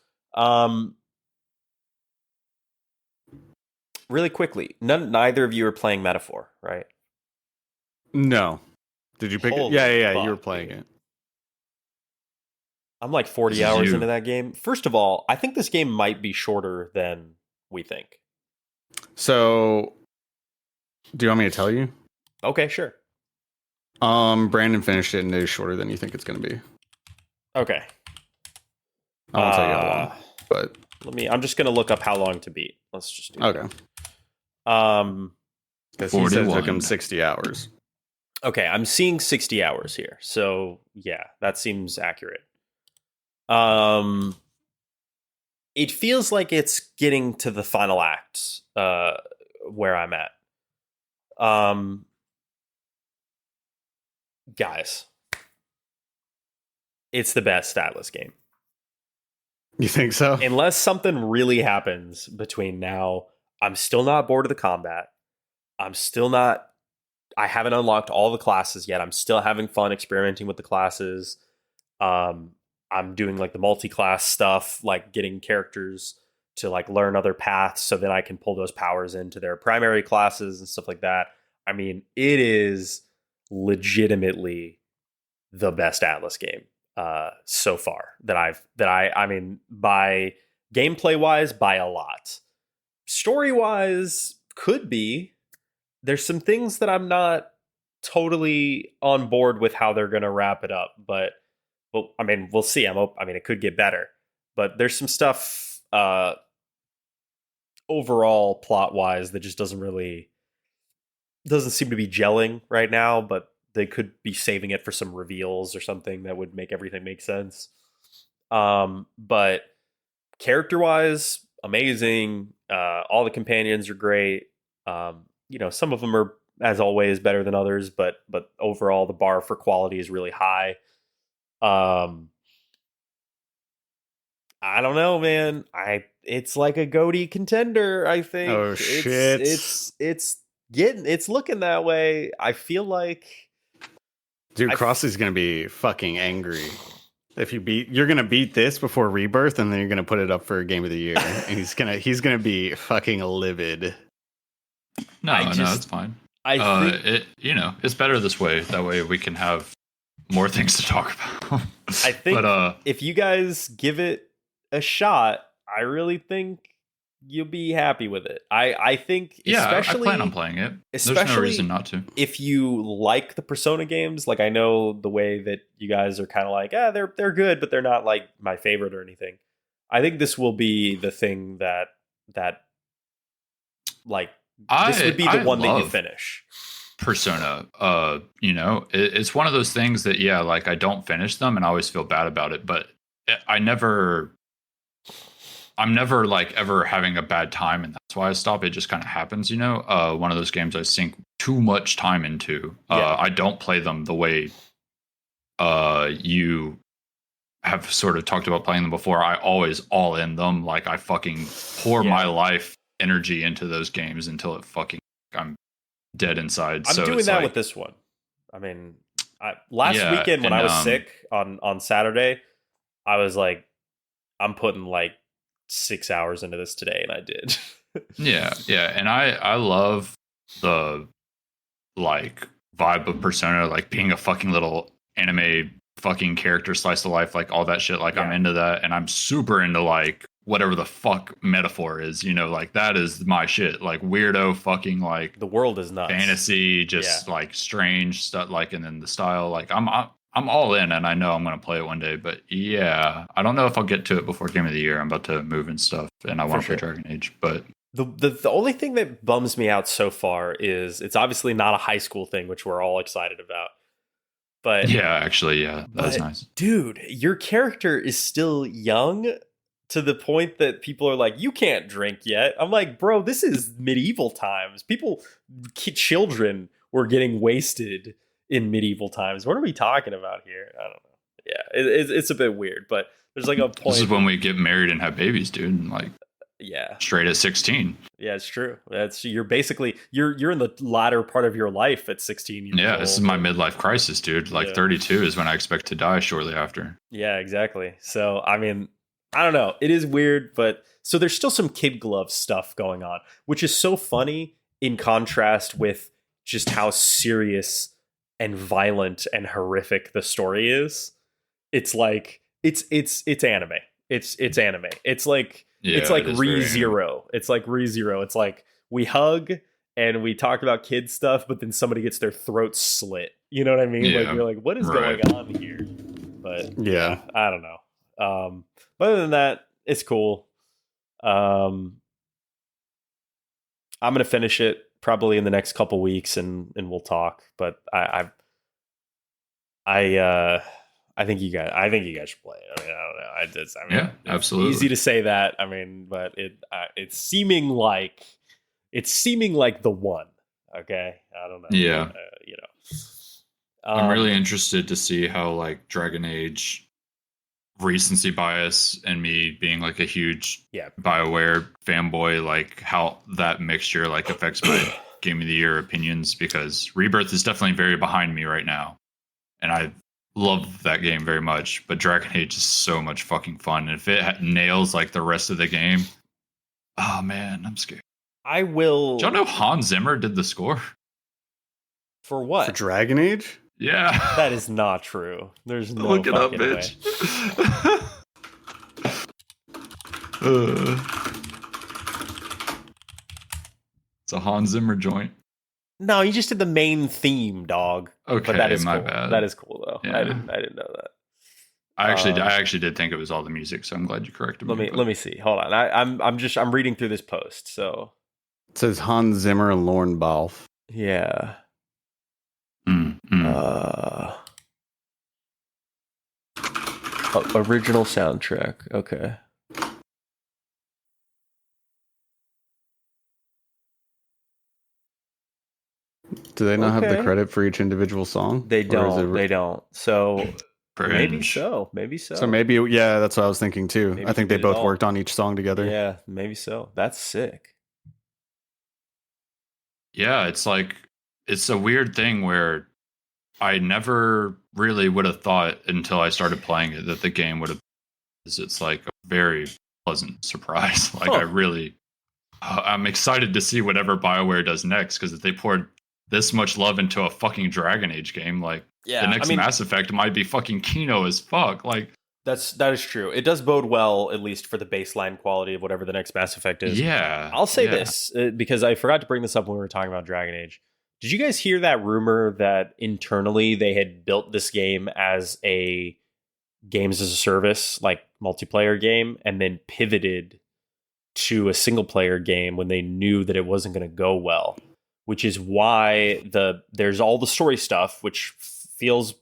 Really quickly, neither of you are playing Metaphor, right? No. Did you pick it? Yeah, you were playing it. I'm like 40 hours into that game. First of all, I think this game might be shorter than we think. So, do you want me to tell you? Okay, sure. Brandon finished it and it is shorter than you think it's going to be. Okay. I won't tell you how long, but I'm just going to look up how long to beat. Let's just do that. Okay. Because he said it took him 60 hours. Okay, I'm seeing 60 hours here. So, yeah, that seems accurate. It feels like it's getting to the final act where I'm at. Guys, it's the best Atlas game. You think so? Unless something really happens between now, I'm still not bored of the combat. I'm still not haven't unlocked all the classes yet. I'm still having fun experimenting with the classes. I'm doing like the multi-class stuff, like getting characters to like learn other paths so that I can pull those powers into their primary classes and stuff like that. I mean, it is legitimately the best Atlas game so far I mean, by gameplay wise, by a lot. Story wise, could be. There's some things that I'm not totally on board with how they're going to wrap it up, but I mean, we'll see. I mean, it could get better, but there's some stuff overall plot wise that just doesn't seem to be gelling right now, but they could be saving it for some reveals or something that would make everything make sense. But character wise, amazing. All the companions are great. Some of them are, as always, better than others, but overall the bar for quality is really high. I don't know, man. It's like a GOTY contender, I think. Oh shit. It's looking that way. I feel like dude, Crossley's gonna be fucking angry. If you're gonna beat this before Rebirth, and then you're gonna put it up for Game of the Year. And he's gonna be fucking livid. No, it's fine. I think it's better this way. That way we can have more things to talk about. I think if you guys give it a shot, I really think you'll be happy with it. I think, especially, I plan on playing it. There's no reason not to. If you like the Persona games, like I know the way that you guys are kind of like, they're good, but they're not like my favorite or anything. I think this will be the thing that like this would be the one that you finish. Persona, it's one of those things that like I don't finish them and I always feel bad about it, but I'm never like ever having a bad time, and that's why I stop. It just kind of happens, one of those games I sink too much time into. I don't play them the way you have sort of talked about playing them before. I always all in them. Like I fucking pour my life energy into those games until it fucking I'm dead inside. I'm doing that with this one. I mean, last weekend when I was sick on Saturday, I was like, I'm putting like 6 hours into this today, and I did. yeah, and I love the like vibe of Persona, like being a fucking little anime fucking character slice of life, like all that shit. Like I'm into that, and I'm super into like whatever the fuck metaphor is, like that is my shit. Like weirdo fucking like the world is nuts. Fantasy, just like strange stuff, like, and then the style, like I'm all in, and I know I'm gonna play it one day. But I don't know if I'll get to it before Game of the Year. I'm about to move and stuff, and I want to play Dragon Age. But the only thing that bums me out so far is it's obviously not a high school thing, which we're all excited about. But that's nice, dude. Your character is still young, to the point that people are like, you can't drink yet. I'm like, bro, this is medieval times. Children were getting wasted in medieval times. What are we talking about here? I don't know. Yeah, it's a bit weird, but there's like a point. This is when we get married and have babies, dude. Like, straight at 16. Yeah, it's true. You're basically you're in the latter part of your life at 16 years old. This is my midlife crisis, dude. Like 32 is when I expect to die shortly after. Yeah, exactly. So I mean, I don't know. It is weird, but so there's still some kid glove stuff going on, which is so funny in contrast with just how serious and violent and horrific the story is. It's like it's anime. It's anime. It's like Re:Zero. It's like Re:Zero. It's like we hug and we talk about kid stuff, but then somebody gets their throat slit. You know what I mean? Yeah, like you're like, what is going on here? But I don't know. But other than that, it's cool. I'm gonna finish it probably in the next couple weeks, and we'll talk. But I think you guys should play it. I mean, I don't know. Absolutely. It's easy to say that. I mean, but it's seeming like the one. Okay, I don't know. Yeah, I'm really interested to see how like Dragon Age recency bias and me being like a huge BioWare fanboy, like how that mixture like affects my Game of the Year opinions, because Rebirth is definitely very behind me right now. And I love that game very much, but Dragon Age is so much fucking fun. And if it nails like the rest of the game, oh man, I'm scared. I will. Do y'all know Hans Zimmer did the score? For what? For Dragon Age? Yeah. That is not true. There's no Look it up, fucking bitch. It's a Hans Zimmer joint. No, you just did the main theme, dog. Okay, but that is my cool. bad. That is cool though. Yeah. I didn't know that. I actually did think it was all the music, so I'm glad you corrected me. Let me see. Hold on. I'm reading through this post. So it says Hans Zimmer and Lorne Balfe. yeah. Original soundtrack. Okay. Do they not have the credit for each individual song? They don't. They don't. So maybe so. Maybe so. So maybe, yeah, that's what I was thinking too. Maybe I think they both worked on each song together. Yeah, maybe so. That's sick. Yeah, it's like, it's a weird thing where I never really would have thought until I started playing it that the game would have. It's like a very pleasant surprise. Like I'm excited to see whatever BioWare does next, because if they poured this much love into a fucking Dragon Age game, like the next Mass Effect might be fucking Kino as fuck. Like that is true. It does bode well, at least for the baseline quality of whatever the next Mass Effect is. Yeah, I'll say this because I forgot to bring this up when we were talking about Dragon Age. Did you guys hear that rumor that internally they had built this game as a games as a service, like multiplayer game, and then pivoted to a single player game when they knew that it wasn't going to go well? Which is why there's all the story stuff, which feels,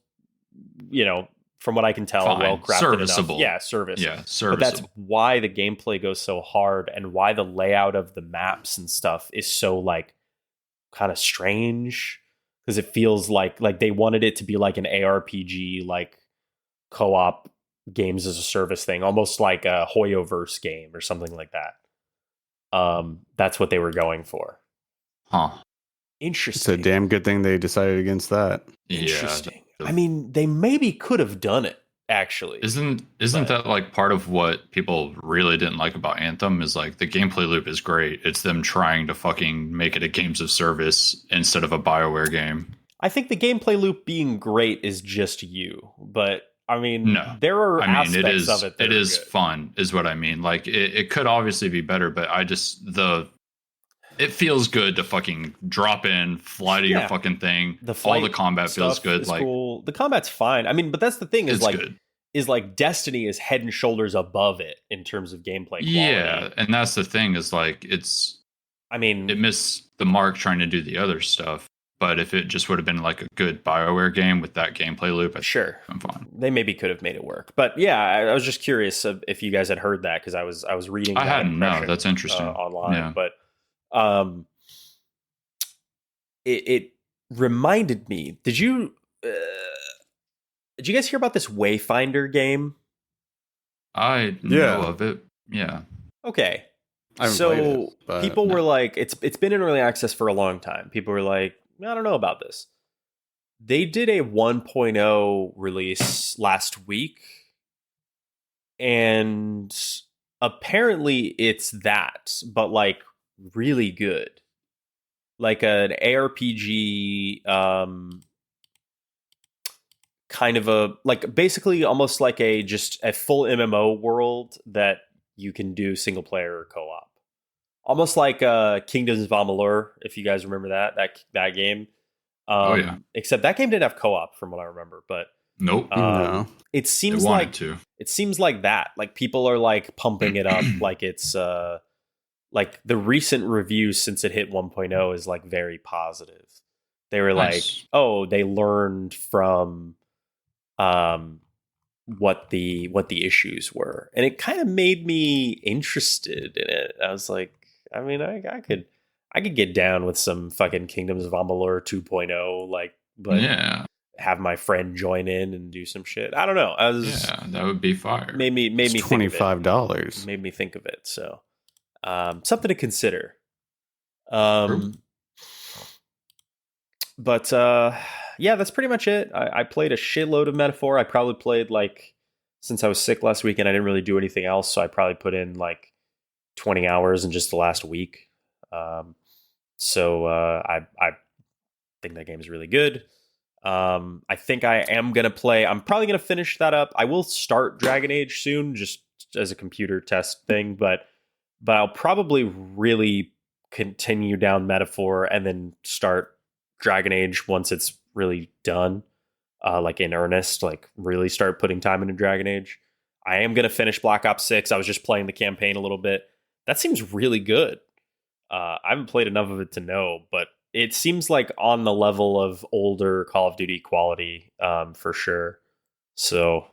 from what I can tell, well crafted, serviceable. Enough. Yeah, serviceable. Yeah, serviceable. But that's why the gameplay goes so hard, and why the layout of the maps and stuff is so like kind of strange, because it feels like they wanted it to be like an ARPG, like co-op games as a service thing, almost like a Hoyoverse game or something like that. That's what they were going for. Huh. Interesting. It's a damn good thing they decided against that. Interesting. Yeah. I mean, they maybe could have done it, actually. Isn't that like part of what people really didn't like about Anthem is like the gameplay loop is great. It's them trying to fucking make it a games of service instead of a BioWare game. I think the gameplay loop being great is just you, but I mean, no. There are aspects of it that it is good. Fun, is what I mean. Like it could obviously be better, but it feels good to fucking drop in, fly to your fucking thing. All the combat feels good. Like cool. The combat's fine. I mean, but that's the thing is like Destiny is head and shoulders above it in terms of gameplay quality. Yeah, and that's the thing is like it missed the mark trying to do the other stuff. But if it just would have been like a good BioWare game with that gameplay loop, I'm fine. They maybe could have made it work. But yeah, I was just curious if you guys had heard that, because I was reading. I hadn't. No, that's interesting. Online, yeah. But it reminded me. Did you guys hear about this Wayfinder game? I know of it. Yeah. Okay. So people were like, it's been in early access for a long time. People were like, I don't know about this. They did a 1.0 release last week, and apparently it's that, but like really good. Like an ARPG, kind of a, like basically almost like just a full MMO world that you can do single player or co-op. Almost like Kingdoms of Amalur, if you guys remember that game. Except that game didn't have co-op from what I remember, but nope. No. It seems like that. Like people are like pumping it up like it's like the recent reviews since it hit 1.0 is like very positive. They were like, oh, they learned from what the issues were, and it kind of made me interested in it. I was like, I mean, I could get down with some fucking Kingdoms of Amalur 2.0, like, but have my friend join in and do some shit. I don't know. That would be fire. Made me $25. Made me think of it. So something to consider. But yeah, that's pretty much it. I played a shitload of Metaphor. I probably played like since I was sick last weekend. I didn't really do anything else, so I probably put in like 20 hours in just the last week. So I think that game is really good. I think I am gonna play. I'm probably gonna finish that up. I will start Dragon Age soon, just as a computer test thing. But I'll probably really continue down Metaphor and then start Dragon Age once it's really done, like in earnest, like really start putting time into Dragon Age. I am gonna finish Black Ops 6. I was just playing the campaign a little bit. That seems really good. I haven't played enough of it to know, but it seems like on the level of older Call of Duty quality, for sure. So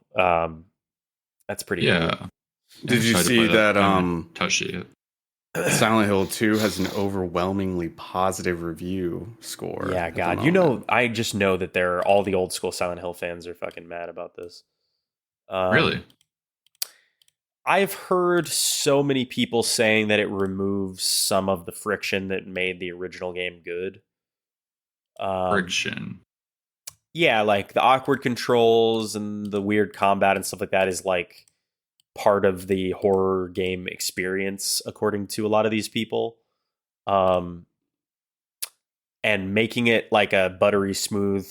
that's pretty Yeah. cool. Did you see that touch it? Silent Hill 2 has an overwhelmingly positive review score. Yeah, God. You know, I just know that all the old school Silent Hill fans are fucking mad about this. Really? I've heard so many people saying that it removes some of the friction that made the original game good. Friction. Yeah, like the awkward controls and the weird combat and stuff like that is like part of the horror game experience, according to a lot of these people. And making it like a buttery smooth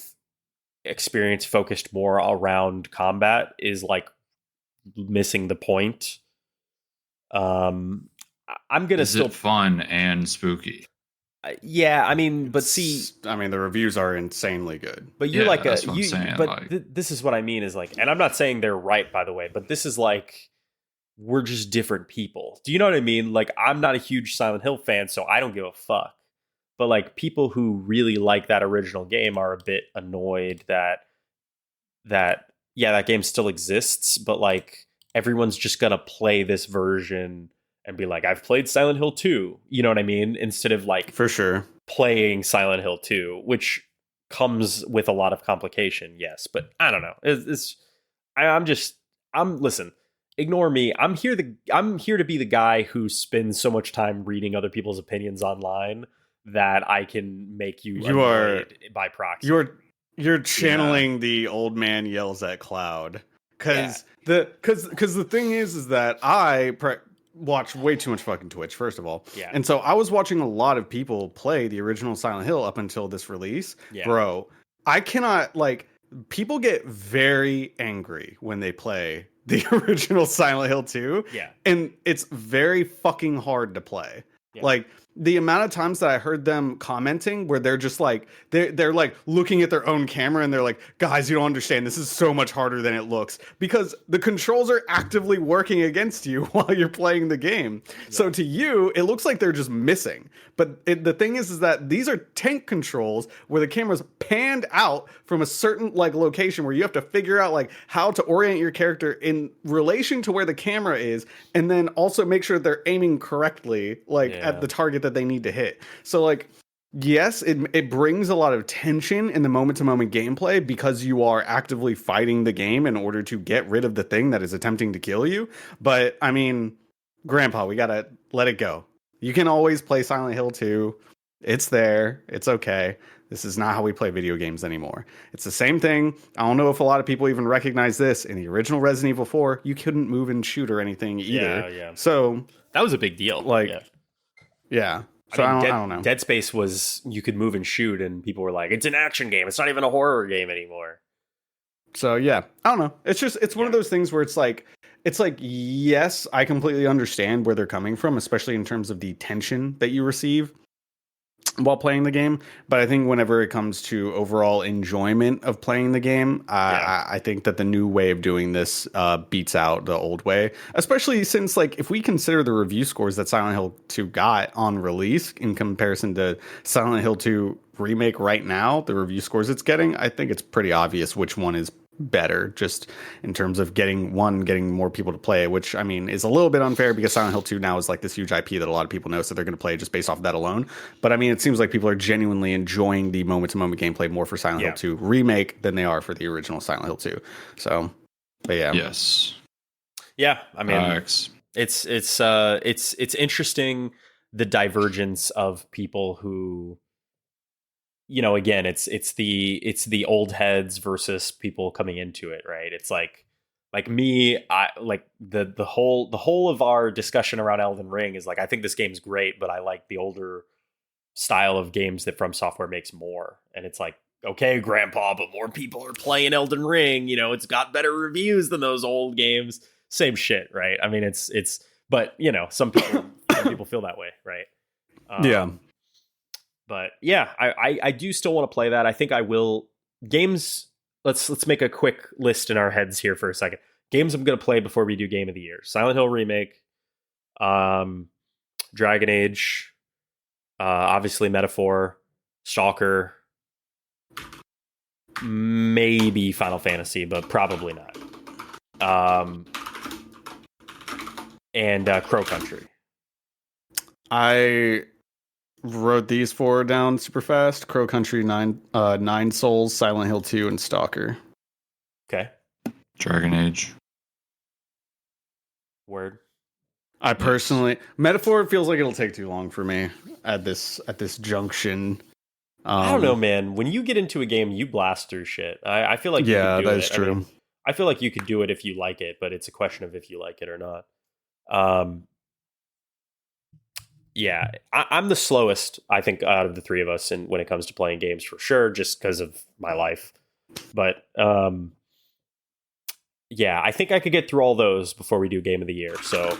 experience focused more around combat is like missing the point. I'm gonna Is still it fun and spooky? Yeah, I mean, but see, I mean, the reviews are insanely good. but you're Yeah, like that's what I'm saying, but like- this is what I mean is like, and I'm not saying they're right, by the way, but this is like, we're just different people. Do you know what I mean? Like, I'm not a huge Silent Hill fan, so I don't give a fuck. But like, people who really like that original game are a bit annoyed that yeah, that game still exists, but like everyone's just gonna play this version and be like, I've played Silent Hill 2. You know what I mean? Instead of like For sure playing Silent Hill 2, which comes with a lot of complication, yes. But I don't know. Listen, ignore me. I'm here to be the guy who spends so much time reading other people's opinions online that I can make you annoyed by proxy. You're channeling the old man yells at cloud, because the thing is that I watch way too much fucking Twitch, first of all. Yeah. And so I was watching a lot of people play the original Silent Hill up until this release. Yeah. Bro, I cannot, like, people get very angry when they play the original Silent Hill 2. Yeah. And it's very fucking hard to play. Yeah. Like, the amount of times that I heard them commenting where they're just like, they're like looking at their own camera and they're like, guys, you don't understand. This is so much harder than it looks, because the controls are actively working against you while you're playing the game. Yeah. So to you, it looks like they're just missing. But the thing is that these are tank controls where the camera's panned out from a certain like location where you have to figure out like how to orient your character in relation to where the camera is, and then also make sure they're aiming correctly, like at the target that they need to hit. So like, yes, it brings a lot of tension in the moment-to-moment gameplay because you are actively fighting the game in order to get rid of the thing that is attempting to kill you. But I mean, Grandpa, we gotta let it go. You can always play Silent Hill 2. It's there. It's okay. This is not how we play video games anymore. It's the same thing. I don't know if a lot of people even recognize this. In the original Resident Evil 4, you couldn't move and shoot or anything either. Yeah. So that was a big deal. Like, yeah. So I don't know. Dead Space was, you could move and shoot, and people were like, it's an action game. It's not even a horror game anymore. So yeah, I don't know. It's one of those things where it's like, yes, I completely understand where they're coming from, especially in terms of the tension that you receive while playing the game. But I think whenever it comes to overall enjoyment of playing the game, I think that the new way of doing this beats out the old way, especially since, like, if we consider the review scores that Silent Hill 2 got on release in comparison to Silent Hill 2 remake right now, the review scores it's getting, I think it's pretty obvious which one is better, just in terms of getting more people to play, which I mean is a little bit unfair because Silent Hill 2 now is like this huge IP that a lot of people know, so they're going to play just based off of that alone. But I mean, it seems like people are genuinely enjoying the moment-to-moment gameplay more for Silent Hill 2 remake than they are for the original Silent Hill 2. So, but yeah, yes, yeah. I mean, it's interesting, the divergence of people who again, it's the old heads versus people coming into it, right? It's like me, I like the whole of our discussion around Elden Ring is like, I think this game's great, but I like the older style of games that From Software makes more. And it's like, okay, grandpa, but more people are playing Elden Ring, it's got better reviews than those old games. Same shit, right? I mean, it's but some people feel that way, right? Yeah. But yeah, I do still want to play that. I think I will. Games. Let's make a quick list in our heads here for a second. Games I'm going to play before we do Game of the Year: Silent Hill Remake, Dragon Age, obviously Metaphor, Stalker, maybe Final Fantasy, but probably not. And Crow Country. I wrote these 4 down super fast: Crow Country, Nine Souls, Silent Hill 2, and Stalker. Okay. Dragon Age. Word. I personally, Metaphor feels like it'll take too long for me at this junction. I don't know, man. When you get into a game, you blast through shit. I feel like that is true. I mean, I feel like you could do it if you like it, but it's a question of if you like it or not. Yeah, I'm the slowest, I think, out of the three of us, when it comes to playing games, for sure, just because of my life. But yeah, I think I could get through all those before we do Game of the Year. So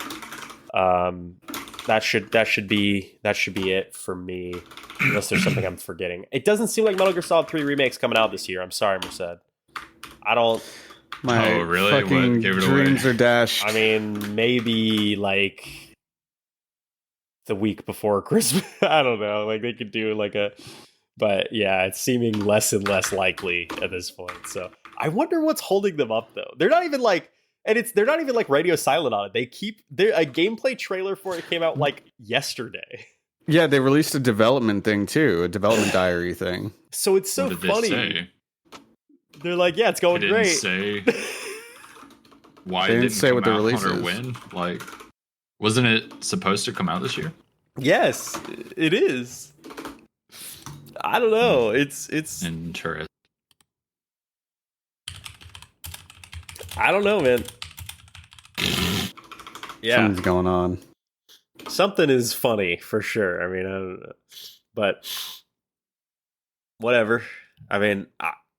that should be it for me, unless there's something I'm forgetting. It doesn't seem like Metal Gear Solid 3 Remake's coming out this year. I'm sorry, Merced. I don't. My really? fucking dreams are dashed. I mean, maybe like the week before Christmas. I don't know. Like they could do but yeah, it's seeming less and less likely at this point. So I wonder what's holding them up, though. They're not even like radio silent on it. A gameplay trailer for it came out like yesterday. Yeah, they released a development thing too, a development diary thing. So it's so funny. They say? They're like, yeah, it's going great. Say why they didn't say what the release or is. when? Like, wasn't it supposed to come out this year? Yes, it is. I don't know. It's interesting. I don't know, man. Yeah, something's going on. Something is funny for sure. I mean, I don't know, but whatever. I mean,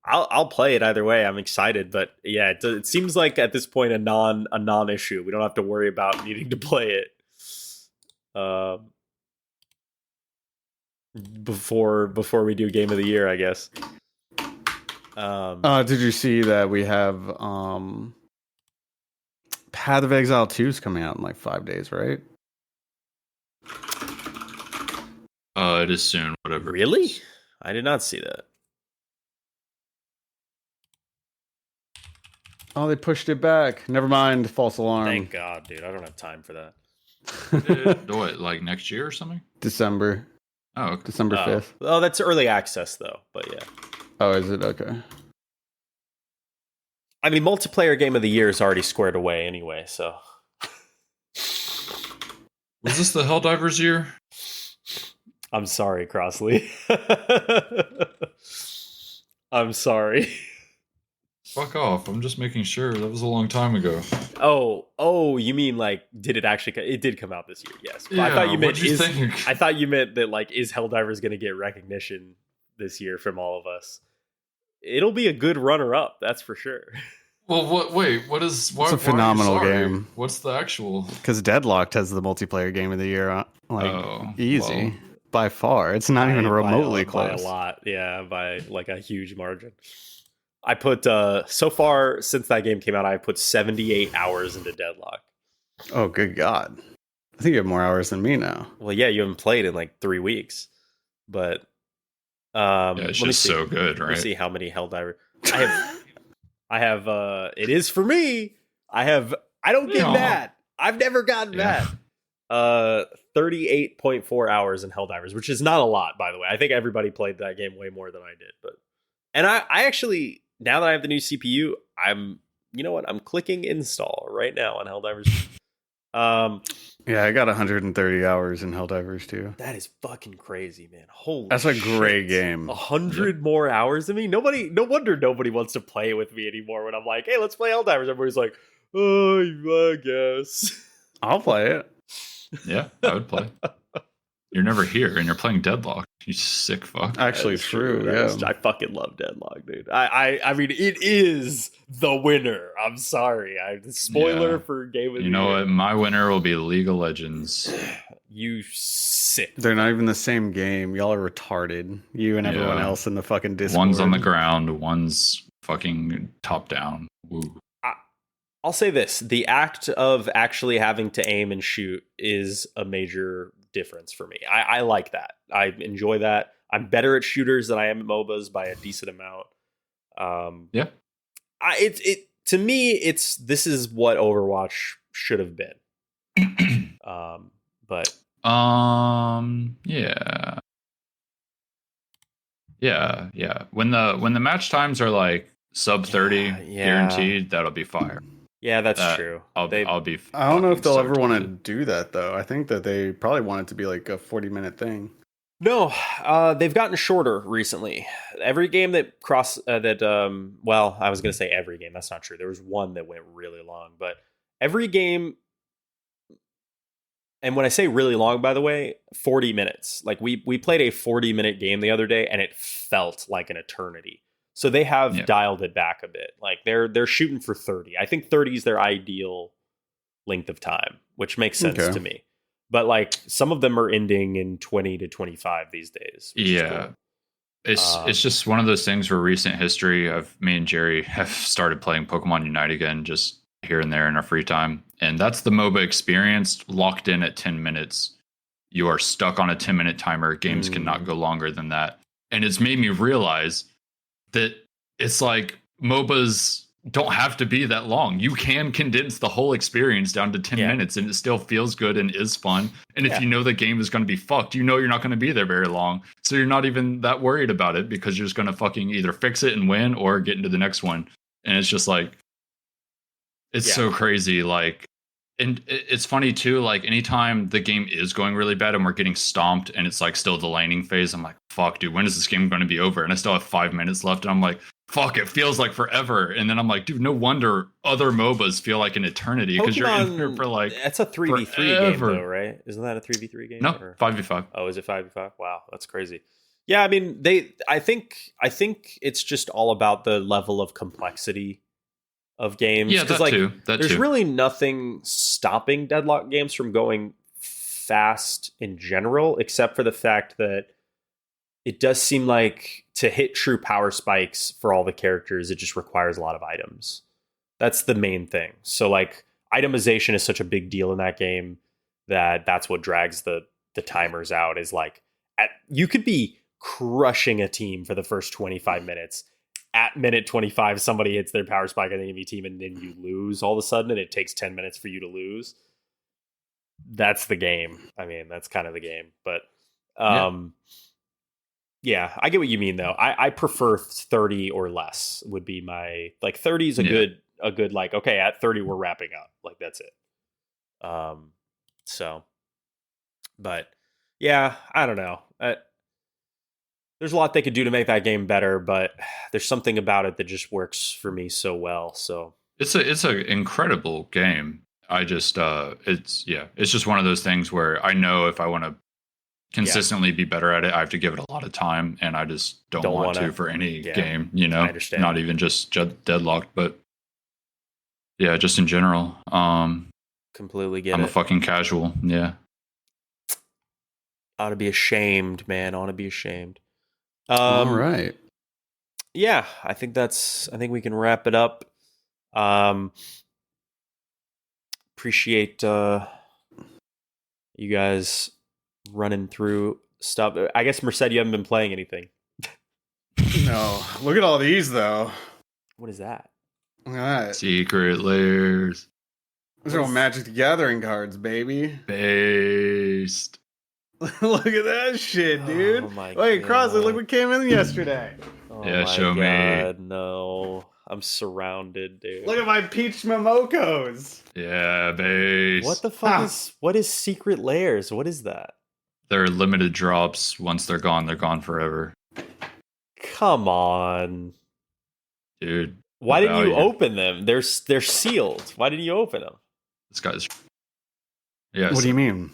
I'll play it either way. I'm excited, but yeah, it seems like at this point a non-issue. We don't have to worry about needing to play it before we do Game of the Year, I guess. Did you see that we have Path of Exile 2 is coming out in like 5 days, right? It is soon, whatever. Really? I did not see that. Oh, they pushed it back. Never mind. False alarm. Thank God, dude. I don't have time for that. What, like next year or something? December. Oh, okay. December 5th. Oh, that's early access, though. But yeah. Oh, is it? Okay. I mean, multiplayer Game of the Year is already squared away anyway, so. Was this the Helldivers year? I'm sorry, Crossley. I'm sorry. Fuck off. I'm just making sure. That was a long time ago. Oh, you mean like, did it actually it did come out this year? Yes. Yeah, I thought you meant think? I thought you meant that like, is Helldivers going to get recognition this year from all of us? It'll be a good runner-up, that's for sure. Well, what is... It's a phenomenal game. What's the actual... Because Deadlocked has the multiplayer game of the year, easy. Well, by far. It's not even remotely close. By a lot, yeah, by like a huge margin. I put, so far, since that game came out, I put 78 hours into Deadlock. Oh, good God. I think you have more hours than me now. Well, yeah, you haven't played in like 3 weeks. But... yeah, it's just so good, right? Let me see how many Helldivers I have. It is for me. I don't get mad. I've never gotten mad. 38.4 hours in Helldivers, which is not a lot, by the way. I think everybody played that game way more than I did. And I actually, now that I have the new CPU, you know what? I'm clicking install right now on Helldivers. Yeah, I got 130 hours in Helldivers too. That is fucking crazy, man. Holy That's a shit. great game. 100 more hours than me? No wonder nobody wants to play it with me anymore when I'm like, hey, let's play Helldivers. Everybody's like, oh, I guess. I'll play it. Yeah, I would play. You're never here, and you're playing Deadlock. You sick fuck. Actually, true. Yeah, I fucking love Deadlock, dude. I mean, it is the winner. I'm sorry. Spoiler for Game of the Year. You know what? My winner will be League of Legends. You sick. They're not even the same game. Y'all are retarded. You and everyone else in the fucking Discord. One's on the ground. One's fucking top down. Woo. I'll say this: the act of actually having to aim and shoot is a major difference for me. I like that. I enjoy that. I'm better at shooters than I am at MOBAs by a decent amount. To me, this is what Overwatch should have been. Yeah. When the match times are like sub 30 guaranteed, that'll be fire. Yeah, that's true. I'll be. I don't know if they'll ever want to do that though. I think that they probably want it to be like a 40-minute thing. No, they've gotten shorter recently. Every game that I was going to say every game. That's not true. There was one that went really long, but every game. And when I say really long, by the way, 40 minutes. Like we played a 40-minute game the other day, and it felt like an eternity. So they have dialed it back a bit. Like they're shooting for 30. I think 30 is their ideal length of time, which makes sense to me. But like some of them are ending in 20 to 25 these days. Yeah. Cool. It's just one of those things where recent history me and Jerry have started playing Pokemon Unite again, just here and there in our free time. And that's the MOBA experience, locked in at 10 minutes. You are stuck on a 10-minute timer. Games cannot go longer than that. And it's made me realize that it's like MOBAs don't have to be that long. You can condense the whole experience down to 10 minutes and it still feels good and is fun. And if you know the game is going to be fucked, you know you're not going to be there very long. So you're not even that worried about it because you're just going to fucking either fix it and win or get into the next one. And it's just like, it's so crazy. Like, and it's funny too, like anytime the game is going really bad and we're getting stomped and it's like still the laning phase, I'm like, fuck, dude, when is this game going to be over? And I still have 5 minutes left. And I'm like, fuck, it feels like forever. And then I'm like, dude, no wonder other MOBAs feel like an eternity because you're in here for like. That's a 3v3 game though, right? Isn't that a 3v3 game? No, 5v5. Oh, is it 5v5? Wow, that's crazy. Yeah, I mean, I think it's just all about the level of complexity of games. Yeah, that too. There's really nothing stopping Deadlock games from going fast in general, except for the fact that it does seem like to hit true power spikes for all the characters, it just requires a lot of items. That's the main thing. So like itemization is such a big deal in that game that's what drags the timers out is like you could be crushing a team for the first 25 minutes. At minute 25, somebody hits their power spike on the enemy team and then you lose all of a sudden and it takes 10 minutes for you to lose. That's the game. I mean, that's kind of the game. But yeah, I get what you mean though. I prefer 30 or less would be my, like 30 is a good like, okay, at 30 we're wrapping up. Like that's it. So, but yeah, I don't know. There's a lot they could do to make that game better, but there's something about it that just works for me so well. So it's an incredible game. I just it's just one of those things where I know if I want to consistently be better at it, I have to give it a lot of time, and I just don't want to for any game. You know, I understand. Not even just Deadlocked, but yeah, just in general. Completely get it. I'm a fucking casual. Yeah. Ought to be ashamed, man. Ought to be ashamed. All right. Yeah, I think we can wrap it up. Appreciate you guys running through stuff. I guess Merced, you haven't been playing anything. No. Look at all these though. What is that? Look at that. Secret layers. Those are all Magic the Gathering cards, baby. Based. Look at that shit, dude. Oh my Wait, Crosley, look what came in yesterday. Oh yeah, show me. No. I'm surrounded, dude. Look at my peach momokos. Yeah, base. What the fuck what is secret layers? What is that? They're limited drops. Once they're gone forever. Come on, dude. Why didn't you open them? They're sealed. Why didn't you open them? This guy's. Yeah. What do you mean?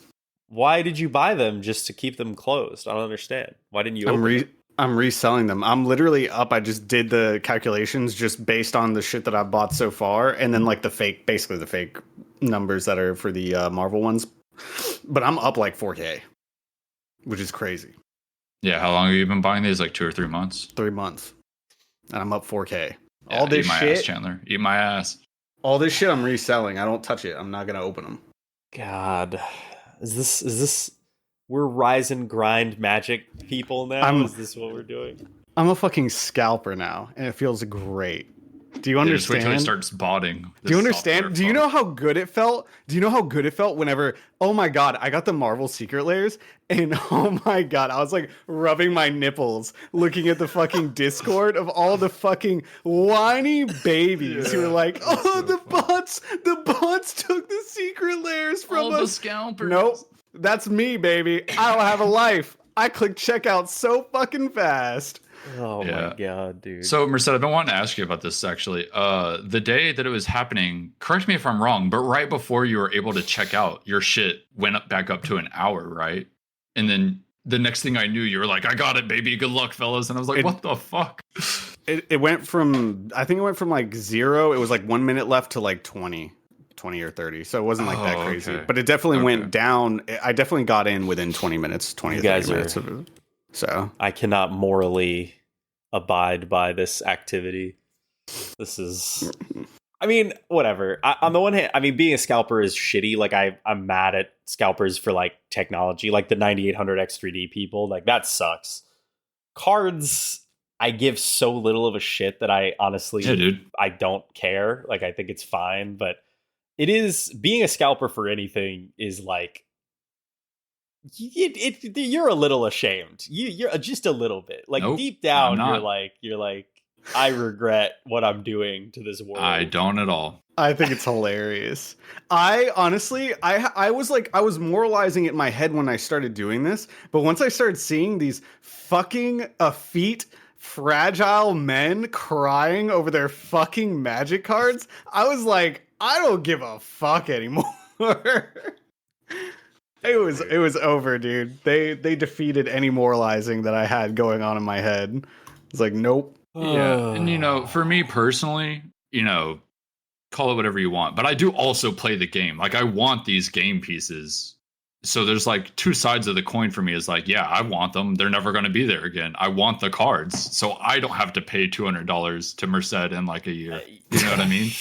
Why did you buy them just to keep them closed? I don't understand. Why didn't you open them? I'm reselling them. I'm literally up. I just did the calculations just based on the shit that I bought so far, and then like basically the fake numbers that are for the Marvel ones. But I'm up like 4K, which is crazy. Yeah, how long have you been buying these? Like 2 or 3 months? 3 months, and I'm up 4K. Yeah, all this eat my shit, ass, Chandler. Eat my ass. All this shit I'm reselling. I don't touch it. I'm not gonna open them. God, is this? We're Ryzen grind magic people now? Is this what we're doing? I'm a fucking scalper now, and it feels great. Do you understand? Just wait till he starts botting. Do you understand? Do you know how good it felt? Do you know how good it felt whenever, oh my god, I got the Marvel secret layers, and oh my god, I was like rubbing my nipples looking at the fucking Discord of all the fucking whiny babies who were like, oh, the bots took the secret layers from all us. The scalpers. Nope. That's me, baby. I don't have a life. I click checkout so fucking fast. Oh my god, dude. So, Merced, I've been wanting to ask you about this actually. The day that it was happening, correct me if I'm wrong, but right before you were able to check out, your shit went back up to an hour, right? And then the next thing I knew, you were like, I got it, baby. Good luck, fellas. And I was like, what the fuck? It went from, I think it went from like 0. It was like 1 minute left to like 20 or 30. So it wasn't like that crazy. Okay. But it definitely went down. I definitely got in within 20 minutes, 20 or 30 minutes of it. So I cannot morally abide by this activity. This is, I mean, whatever. On the one hand, I mean, being a scalper is shitty. Like I'm mad at scalpers for like technology, like the 9800 X3D people. Like that sucks. Cards, I give so little of a shit that I honestly, I don't care. Like I think it's fine, but it is, being a scalper for anything is like, you're a little ashamed. You're just a little bit. Like deep down, you're like, I regret what I'm doing to this world. I don't at all. I think it's hilarious. I honestly, I was moralizing it in my head when I started doing this, but once I started seeing these fucking effete, fragile men crying over their fucking magic cards, I was like, I don't give a fuck anymore. It was over, dude. They defeated any moralizing that I had going on in my head. It's like, nope. Yeah, and for me personally, call it whatever you want, but I do also play the game. Like I want these game pieces. So there's like two sides of the coin for me. Is like, yeah, I want them. They're never going to be there again. I want the cards, so I don't have to pay $200 to Merced in like a year. You know what I mean?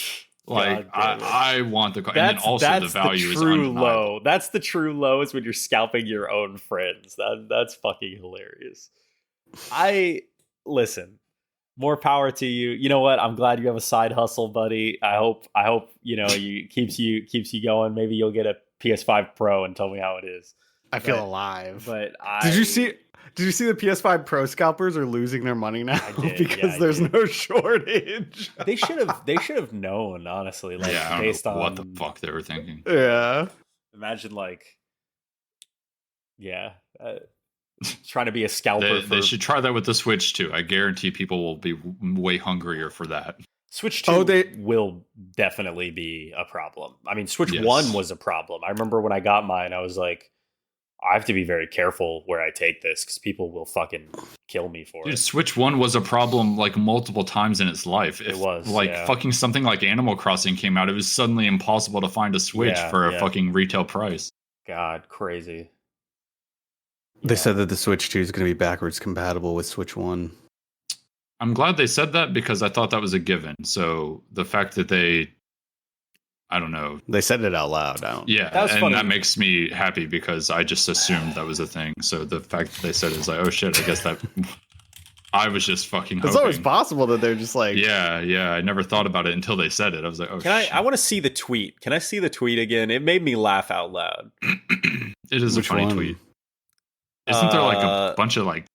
Like I want the card, and then also the value is undeniable. Low. That's the true low, is when you're scalping your own friends. That's fucking hilarious. Listen. More power to you. You know what? I'm glad you have a side hustle, buddy. I hope you keeps you going. Maybe you'll get a PS5 Pro and tell me how it is. I feel alive. But Did you see the PS5 Pro scalpers are losing their money now because there's no shortage? They should have known, honestly. Like based on what the fuck they were thinking. Yeah. Imagine trying to be a scalper. They should try that with the Switch too. I guarantee people will be way hungrier for that. Switch 2 will definitely be a problem. I mean, Switch 1 was a problem. I remember when I got mine, I was like, I have to be very careful where I take this because people will fucking kill me for it. Switch 1 was a problem like multiple times in its life. It was. Fucking something like Animal Crossing came out, it was suddenly impossible to find a Switch for a fucking retail price. God, crazy. They said that the Switch 2 is going to be backwards compatible with Switch 1. I'm glad they said that because I thought that was a given. So the fact that I don't know. They said it out loud. That makes me happy because I just assumed that was a thing. So the fact that they said it was like, oh shit, I guess that I was just fucking hoping. It's always possible that they're just like... Yeah, I never thought about it until they said it. I was like, oh shit. I want to see the tweet. Can I see the tweet again? It made me laugh out loud. It is a funny tweet. Isn't there like a bunch of like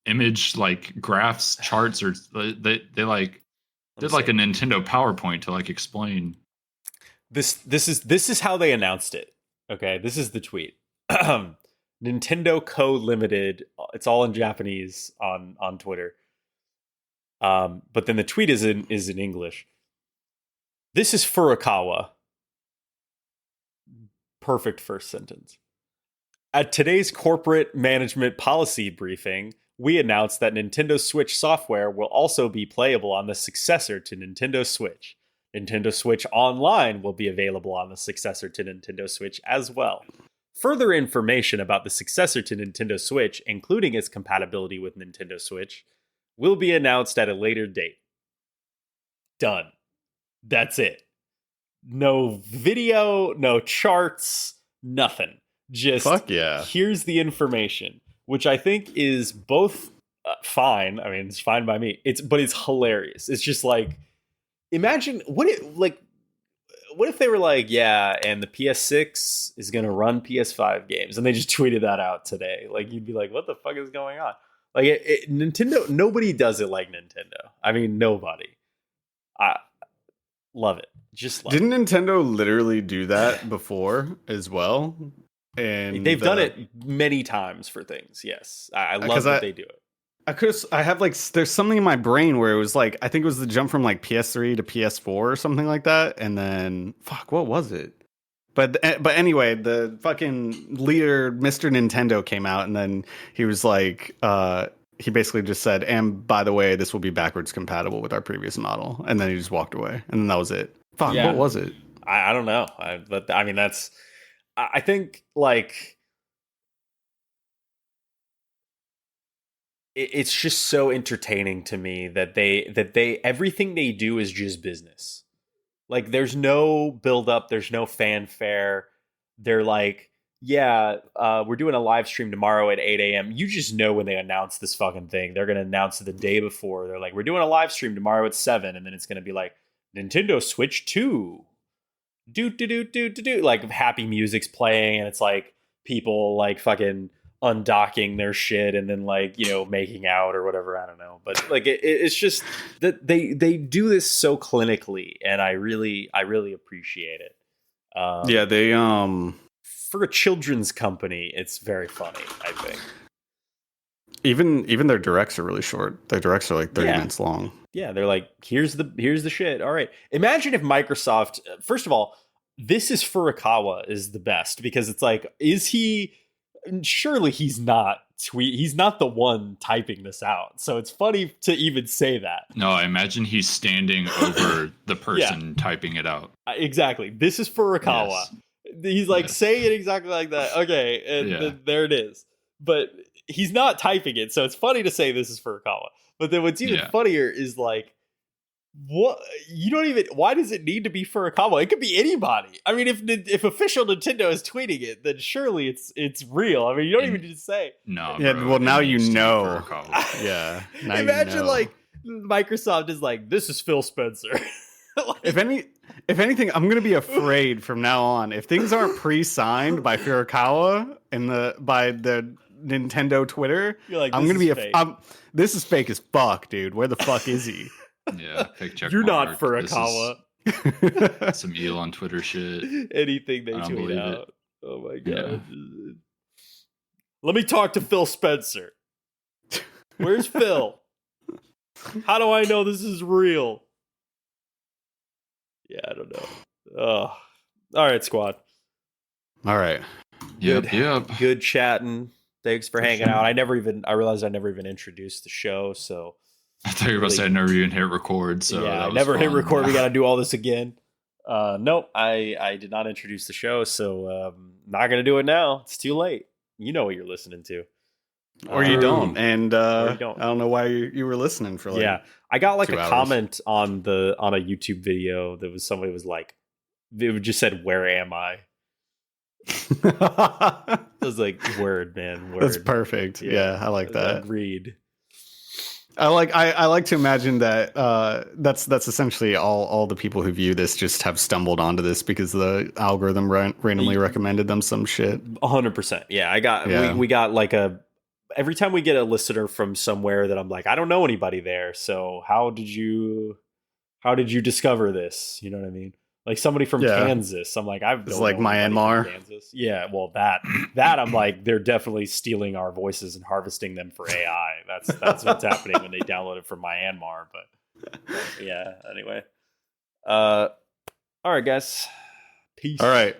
image like graphs, charts, or they like did like a Nintendo PowerPoint to like explain. This is how they announced it. Okay, this is the tweet. Nintendo Co. Limited. It's all in Japanese on Twitter. But then the tweet is in English. This is Furukawa. Perfect first sentence. At today's corporate management policy briefing, we announced that Nintendo Switch software will also be playable on the successor to Nintendo Switch. Nintendo Switch Online will be available on the successor to Nintendo Switch as well. Further information about the successor to Nintendo Switch, including its compatibility with Nintendo Switch, will be announced at a later date. Done. That's it. No video, no charts, nothing. Just fuck yeah. Here's the information, which I think is both fine. I mean, it's fine by me. But it's hilarious. It's just like, imagine what if they were like, yeah, and the PS6 is gonna run PS5 games, and they just tweeted that out today. Like, you'd be like, what the fuck is going on? Like, Nintendo, nobody does it like Nintendo. I mean, nobody. I love it. Just love Didn't Nintendo literally do that before as well? And they've done it many times for things. Yes, I love that they do it. I have like, there's something in my brain where it was like, I think it was the jump from like PS3 to PS4 or something like that, and then fuck, what was it? But anyway, the fucking leader, Mr. Nintendo, came out, and then he was like, he basically just said, and by the way, this will be backwards compatible with our previous model, and then he just walked away, and then that was it. Fuck, yeah. What was it? I don't know. But I mean, I think like it's just so entertaining to me that they everything they do is just business. Like, there's no build up, there's no fanfare. They're like, yeah, we're doing a live stream tomorrow at 8 a.m. You just know when they announce this fucking thing, they're gonna announce it the day before. They're like, we're doing a live stream tomorrow at 7, and then it's gonna be like Nintendo Switch 2. Do like happy music's playing, and it's like people like fucking undocking their shit and then like, you know, making out or whatever. I don't know, but like it's just that they do this so clinically, and I really appreciate it. Yeah, they for a children's company, it's very funny. I think even their directs are really short. Their directs are like 30 minutes long. Yeah, they're like, here's the shit. All right. Imagine if Microsoft, first of all, this is Furukawa is the best, because it's like, surely he's not the one typing this out. So it's funny to even say that. No, I imagine he's standing over the person typing it out. Exactly. This is Furukawa. Yes. He's like saying it exactly like that. Okay, and then there it is. But he's not typing it, so it's funny to say this is Furukawa. But then what's even funnier is like, what, you don't even, why does it need to be Furukawa? It could be anybody. I mean, if official Nintendo is tweeting it, then surely it's real. I mean, you don't even need to say. No. Yeah, bro, well, now you know. Yeah. Now imagine you know. Like Microsoft is like, this is Phil Spencer. Like, if anything, I'm gonna be afraid from now on. If things aren't pre-signed by Furukawa by the Nintendo Twitter, you're like, I'm gonna be this is fake as fuck, dude. Where the fuck is he? Yeah, fake check. You're not Furukawa. Some Elon Twitter shit. Anything they tweet out. Oh my god. Yeah. Let me talk to Phil Spencer. Where's Phil? How do I know this is real? Yeah, I don't know. Oh. All right, squad. All right. Yep. Good chatting. Thanks for hanging out. I realized I never even introduced the show, so I thought you were about to say I never even hit record. So yeah, I never hit record. We got to do all this again. Nope, I did not introduce the show, so not gonna do it now. It's too late. You know what you're listening to, or you don't. And I don't know why you were listening for like. Yeah, I got like a comment on a YouTube video that was somebody was like, it just said, "Where am I?" I was like, word, man. Word. That's perfect. Yeah, I like that. Agreed. I like to imagine that that's essentially all the people who view this just have stumbled onto this because the algorithm randomly recommended them some shit. 100%. Yeah, we got like every time we get a listener from somewhere that I'm like, I don't know anybody there. So how did you discover this? You know what I mean? Like somebody from Kansas. I'm like, it's like Myanmar. Kansas. Yeah, well that I'm like, they're definitely stealing our voices and harvesting them for AI. That's what's happening when they download it from Myanmar. But yeah, anyway. All right, guys. Peace. All right.